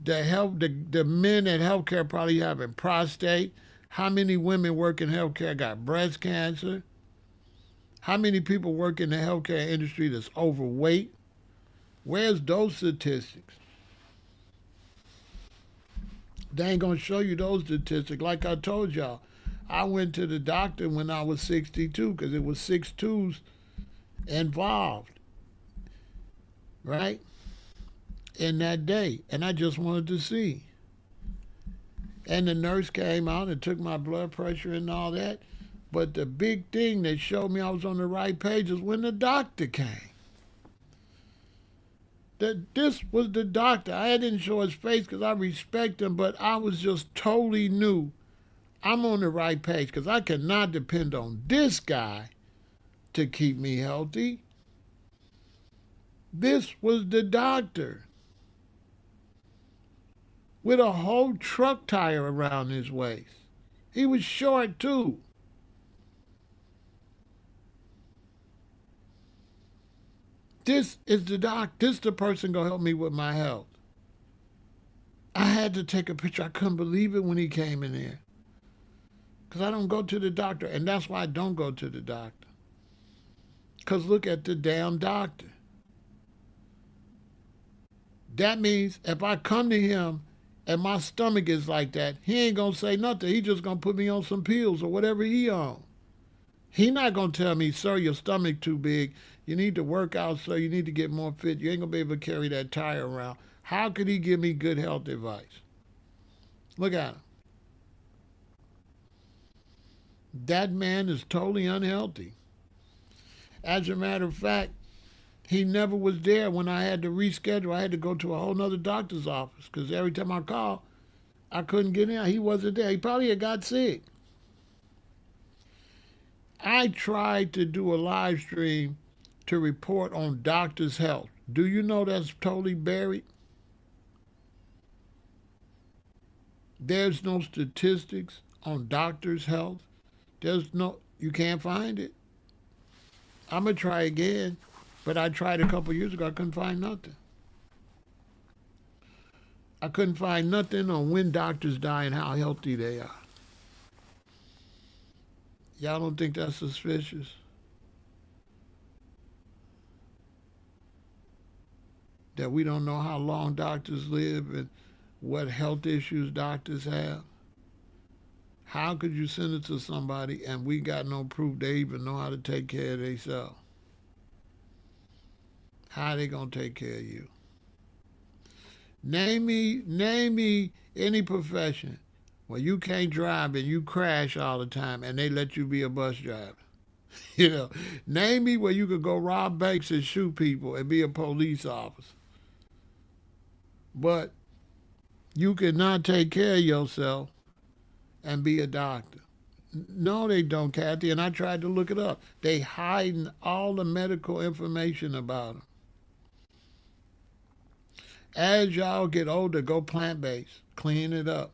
The men in healthcare probably having prostate. How many women work in healthcare got breast cancer? How many people work in the healthcare industry that's overweight? Where's those statistics? They ain't gonna show you those statistics. Like I told y'all, I went to the doctor when I was 62 because it was 6'2s involved, right? In that day. And I just wanted to see. And the nurse came out and took my blood pressure and all that. But the big thing that showed me I was on the right page is when the doctor came. This was the doctor. I didn't show his face because I respect him, but I was just totally new. I'm on the right page because I cannot depend on this guy to keep me healthy. This was the doctor with a whole truck tire around his waist. He was short too. This is the doc. This is the person gonna help me with my health. I had to take a picture. I couldn't believe it when he came in there. Because I don't go to the doctor. And that's why I don't go to the doctor. Because look at the damn doctor. That means if I come to him and my stomach is like that, he ain't going to say nothing. He just going to put me on some pills or whatever he on. He not going to tell me, sir, your stomach too big. You need to work out, sir. You need to get more fit. You ain't going to be able to carry that tire around. How could he give me good health advice? Look at him. That man is totally unhealthy. As a matter of fact, he never was there when I had to reschedule. I had to go to a whole nother doctor's office because every time I called, I couldn't get in. He wasn't there. He probably had got sick. I tried to do a live stream to report on doctors' health. Do you know that's totally buried? There's no statistics on doctors' health. You can't find it. I'm going to try again, but I tried a couple years ago. I couldn't find nothing. I couldn't find nothing on when doctors die and how healthy they are. Y'all don't think that's suspicious? That we don't know how long doctors live and what health issues doctors have? How could you send it to somebody and we got no proof they even know how to take care of themselves? How they gonna take care of you? Name me any profession where you can't drive and you crash all the time and they let you be a bus driver. Name me where you could go rob banks and shoot people and be a police officer. But you cannot take care of yourself and be a doctor. No, they don't, Kathy. And I tried to look it up. They hiding all the medical information about them. As y'all get older, go plant-based. Clean it up.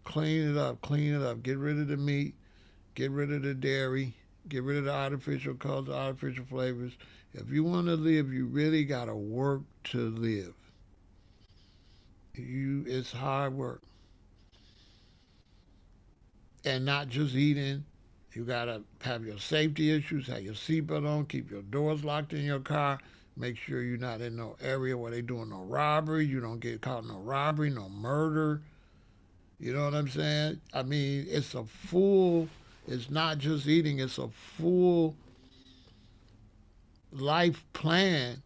Clean it up. Clean it up. Get rid of the meat. Get rid of the dairy. Get rid of the artificial colors, artificial flavors. If you want to live, you really got to work to live. It's hard work. And not just eating. You got to have your safety issues, have your seatbelt on, keep your doors locked in your car. Make sure you're not in no area where they doing no robbery. You don't get caught in no robbery, no murder. You know what I'm saying? I mean, it's not just eating, it's a full life plan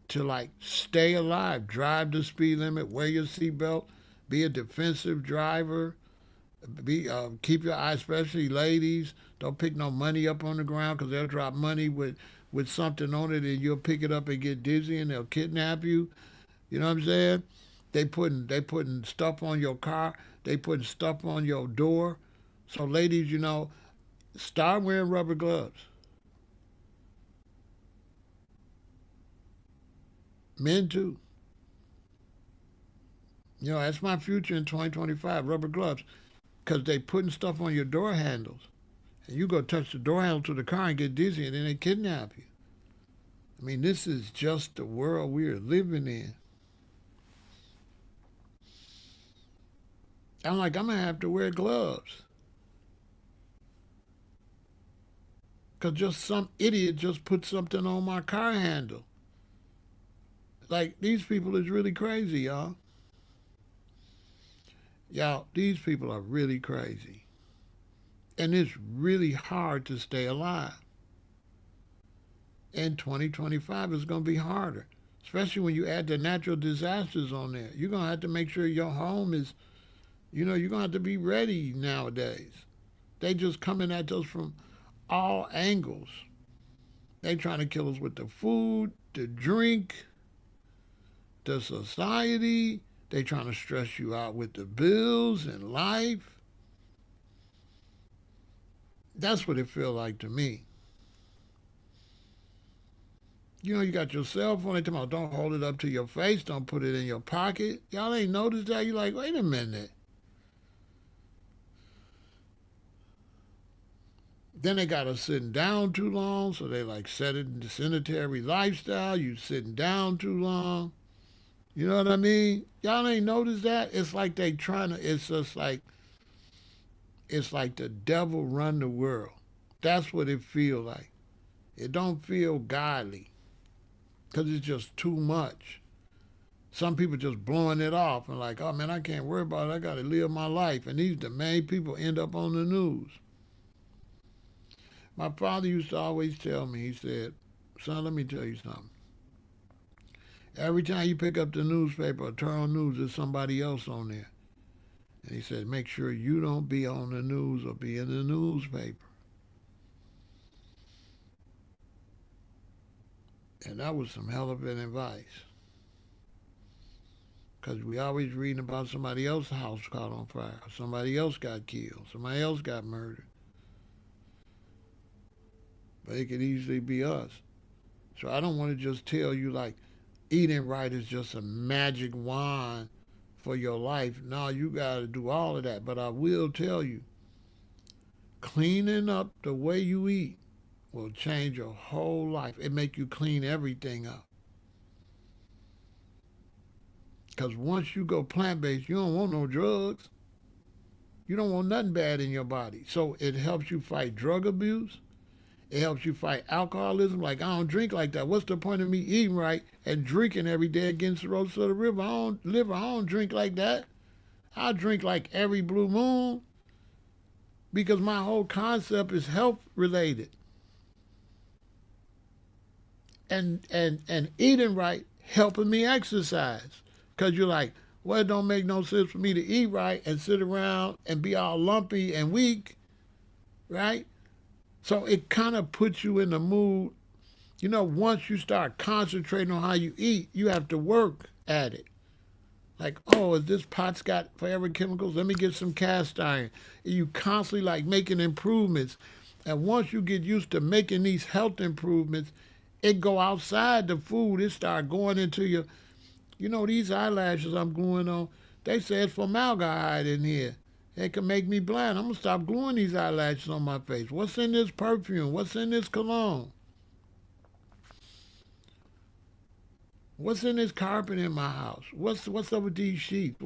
to like stay alive, drive the speed limit, wear your seatbelt, be a defensive driver, Keep your eye, especially ladies. Don't pick no money up on the ground because they'll drop money with something on it and you'll pick it up and get dizzy and they'll kidnap you. You know what I'm saying? They putting stuff on your car. They putting stuff on your door. So ladies, start wearing rubber gloves. Men too. That's my future in 2025. Rubber gloves, because they putting stuff on your door handles, and you go touch the door handle to the car and get dizzy, and then they kidnap you. I mean, this is just the world we're living in. I'm like, I'm gonna have to wear gloves, cause just some idiot just put something on my car handle. Like these people is really crazy, y'all. Y'all, these people are really crazy, and it's really hard to stay alive. In 2025, it's gonna be harder, especially when you add the natural disasters on there. You're gonna have to make sure your home is, you're gonna have to be ready nowadays. They just coming at us from all angles. They trying to kill us with the food, the drink, the society. They trying to stress you out with the bills and life. That's what it feel like to me. You got your cell phone. They talking about don't hold it up to your face. Don't put it in your pocket. Y'all ain't noticed that? You like, wait a minute. Then they got us sitting down too long, so they like set it in the sedentary lifestyle. You sitting down too long. You know what I mean? Y'all ain't noticed that? It's like they trying to. It's just like it's like the devil run the world. That's what it feel like. It don't feel godly because it's just too much. Some people just blowing it off and like, oh man, I can't worry about it. I got to live my life. And these the main people end up on the news. My father used to always tell me, he said, son, let me tell you something. Every time you pick up the newspaper or turn on news, there's somebody else on there. And he said, make sure you don't be on the news or be in the newspaper. And that was some hell of an advice. Because we always reading about somebody else's house caught on fire. Somebody else got killed. Somebody else got murdered. But it could easily be us. So I don't want to just tell you like eating right is just a magic wand for your life. No, you got to do all of that. But I will tell you, cleaning up the way you eat will change your whole life. It make you clean everything up. Because once you go plant-based, you don't want no drugs. You don't want nothing bad in your body. So it helps you fight drug abuse. It helps you fight alcoholism. Like, I don't drink like that. What's the point of me eating right and drinking every day against the roads of the river? I don't drink like that. I drink like every blue moon because my whole concept is health related. And eating right helping me exercise. Because you're like, well, it don't make no sense for me to eat right and sit around and be all lumpy and weak, right? So it kind of puts you in the mood. Once you start concentrating on how you eat, you have to work at it. Like, oh, is this pot's got forever chemicals? Let me get some cast iron. You constantly like making improvements. And once you get used to making these health improvements, it go outside the food. It start going into your, these eyelashes I'm gluing on, they say it's formaldehyde in here. It can make me blind. I'm going to stop gluing these eyelashes on my face. What's in this perfume? What's in this cologne? What's in this carpet in my house? What's up with these sheets?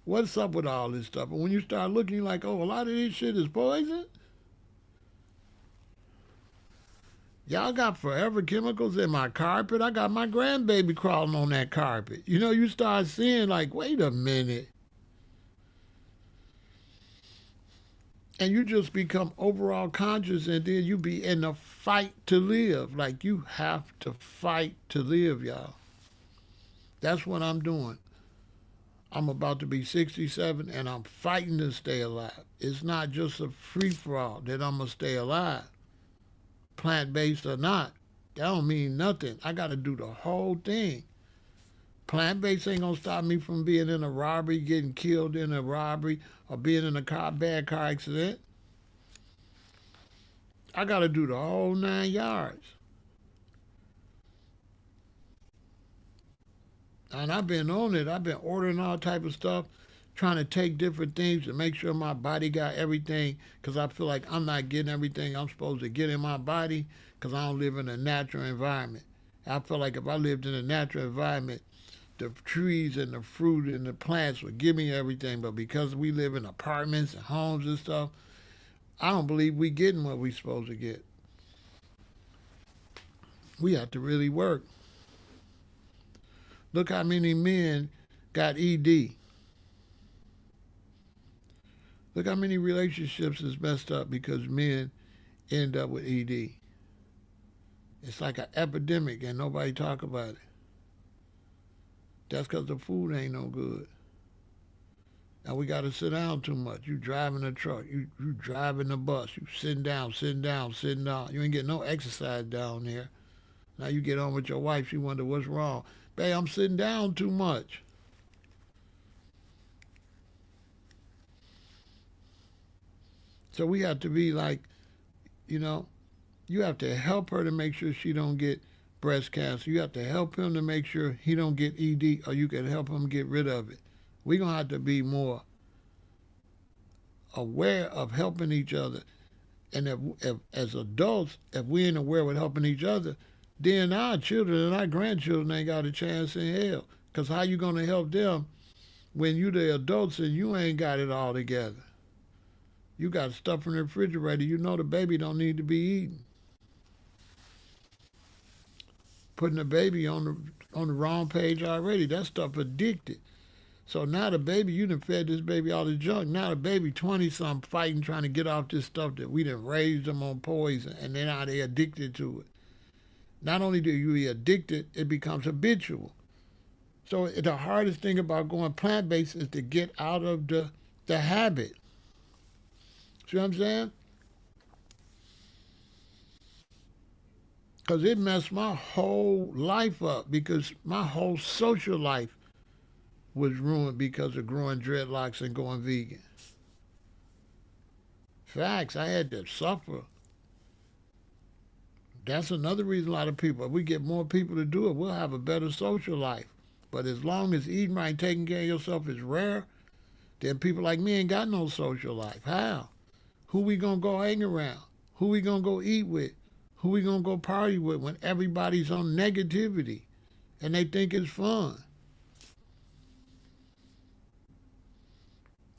What's up with all this stuff? And when you start looking, you're like, oh, a lot of this shit is poison? Y'all got forever chemicals in my carpet. I got my grandbaby crawling on that carpet. You start seeing like, wait a minute. And you just become overall conscious and then you be in a fight to live. Like you have to fight to live, y'all. That's what I'm doing. I'm about to be 67 and I'm fighting to stay alive. It's not just a free for all that I'm going to stay alive, plant based or not. That don't mean nothing. I got to do the whole thing. Plant based ain't going to stop me from being in a robbery, getting killed in a robbery, or being in a bad car accident. I got to do the whole 9 yards. And I've been on it. I've been ordering all type of stuff, trying to take different things to make sure my body got everything, because I feel like I'm not getting everything I'm supposed to get in my body because I don't live in a natural environment. I feel like if I lived in a natural environment, the trees and the fruit and the plants would give me everything. But because we live in apartments and homes and stuff, I don't believe we getting what we supposed to get. We have to really work. Look how many men got ED. Look how many relationships is messed up because men end up with ED. It's like an epidemic and nobody talk about it. That's because the food ain't no good. And we got to sit down too much. You driving a truck. You driving the bus. You sitting down, sitting down, sitting down. You ain't getting no exercise down there. Now you get on with your wife. She wonder what's wrong. Babe, I'm sitting down too much. So we have to be like, you know, you have to help her to make sure she don't get breast cancer. You have to help him to make sure he don't get ED, or you can help him get rid of it. We're going to have to be more aware of helping each other. And if as adults, if we ain't aware of helping each other, then our children and our grandchildren ain't got a chance in hell. Because how you going to help them when you the adults and you ain't got it all together? You got stuff in the refrigerator. You know the baby don't need to be eaten. Putting the baby on the wrong page already. That stuff addicted. So now the baby, you done fed this baby all the junk. Now the baby 20-something fighting, trying to get off this stuff that we done raised them on poison, and then now they addicted to it. Not only do you be addicted, it becomes habitual. So the hardest thing about going plant-based is to get out of the habit. See what I'm saying? Because it messed my whole life up, because my whole social life was ruined because of growing dreadlocks and going vegan. Facts, I had to suffer. That's another reason a lot of people, if we get more people to do it, we'll have a better social life. But as long as eating right and taking care of yourself is rare, then people like me ain't got no social life. How? Who we gonna go hang around? Who we gonna go eat with? Who we gonna go party with when everybody's on negativity and they think it's fun?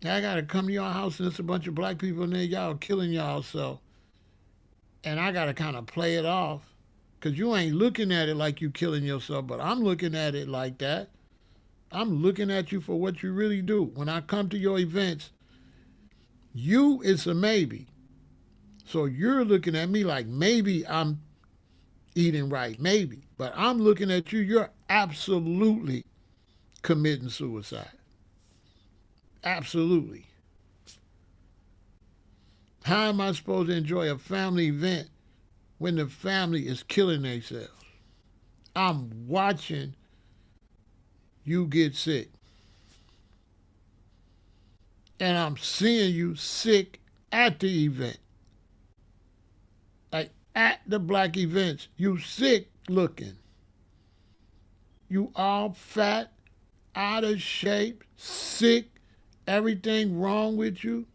I gotta come to your house and there's a bunch of black people in there, y'all killing y'all so. And I gotta kind of play it off. Because you ain't looking at it like you killing yourself, but I'm looking at it like that. I'm looking at you for what you really do. When I come to your events, you is a maybe. So you're looking at me like maybe I'm eating right, maybe. But I'm looking at you, you're absolutely committing suicide. Absolutely. How am I supposed to enjoy a family event when the family is killing themselves? I'm watching you get sick. And I'm seeing you sick at the event. Like at the black events, you sick looking. You all fat, out of shape, sick, everything wrong with you.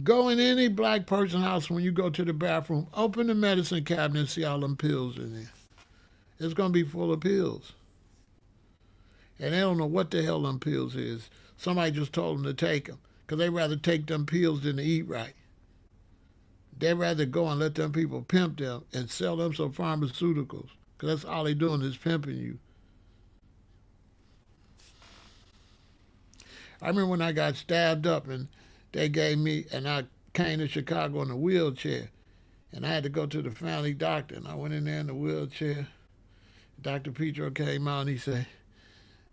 Go in any black person's house when you go to the bathroom, open the medicine cabinet and see all them pills in there. It's going to be full of pills. And they don't know what the hell them pills is. Somebody just told them to take them because they rather take them pills than to eat right. They'd rather go and let them people pimp them and sell them some pharmaceuticals because that's all they doing is pimping you. I remember when I got stabbed up and they gave me, and I came to Chicago in a wheelchair, and I had to go to the family doctor, and I went in there in the wheelchair, Dr. Petro came out and he said,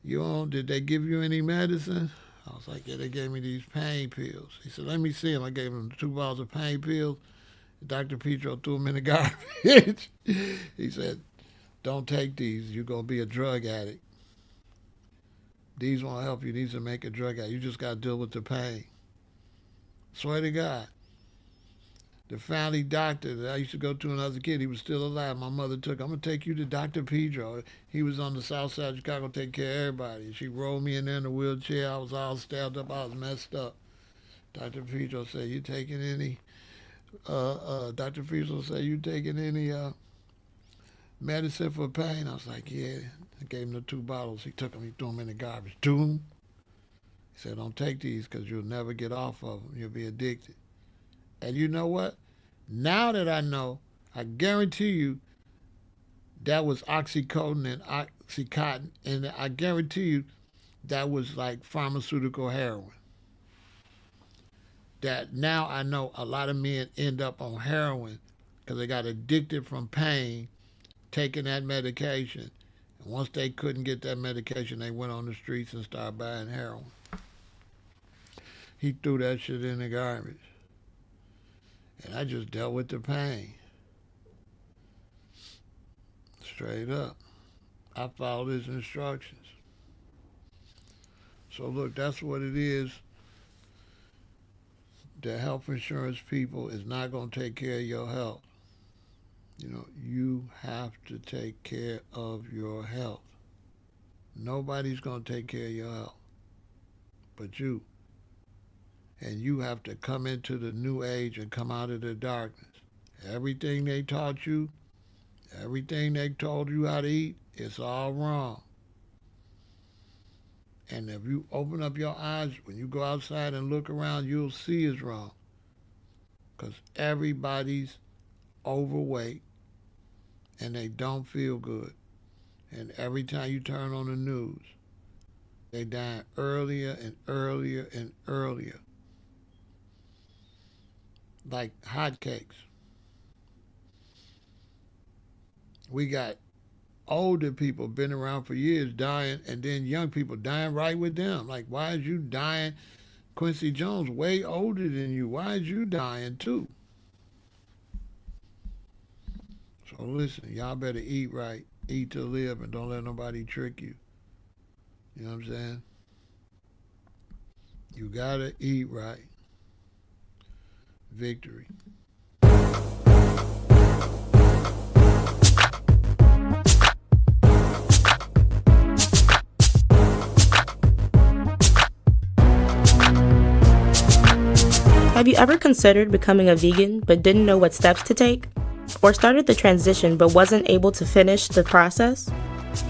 did they give you any medicine? I was like, yeah, they gave me these pain pills. He said, let me see them. I gave him 2 bottles of pain pills. Dr. Petro threw them in the garbage. He said, don't take these. You're going to be a drug addict. These won't help you. These will make a drug addict. You just got to deal with the pain. Swear to God. The family doctor that I used to go to when I was a kid, he was still alive. My mother took, I'm going to take you to Dr. Pedro. He was on the south side of Chicago, take care of everybody. She rolled me in there in a wheelchair. I was all stabbed up. I was messed up. Dr. Pedro said, you taking any, Dr. Pedro said, you taking any medicine for pain? I was like, yeah. I gave him the 2 bottles. He took them, he threw them in the garbage. Doom. He said, don't take these because you'll never get off of them. You'll be addicted. And you know what? Now that I know, I guarantee you that was oxycodone and oxycontin, and I guarantee you that was like pharmaceutical heroin. That now I know a lot of men end up on heroin because they got addicted from pain, taking that medication. And once they couldn't get that medication, they went on the streets and started buying heroin. He threw that shit in the garbage. And I just dealt with the pain. Straight up. I followed his instructions. So look, that's what it is. The health insurance people is not going to take care of your health. You have to take care of your health. Nobody's going to take care of your health but you. And you have to come into the new age and come out of the darkness. Everything they taught you, everything they told you how to eat, it's all wrong. And if you open up your eyes, when you go outside and look around, you'll see it's wrong. Because everybody's overweight and they don't feel good. And every time you turn on the news, they die earlier and earlier and earlier. Like hotcakes. We got older people been around for years dying, and then young people dying right with them. Like, why is you dying? Quincy Jones way older than you. Why is you dying too? So listen, y'all better eat right, eat to live, and don't let nobody trick you. You know what I'm saying? You gotta eat right. Victory. Have you ever considered becoming a vegan but didn't know what steps to take? Or started the transition but wasn't able to finish the process?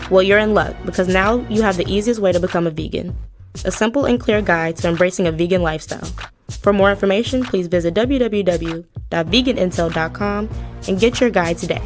Well, you're in luck because now you have the easiest way to become a vegan. A simple and clear guide to embracing a vegan lifestyle. For more information, please visit www.veganintel.com and get your guide today.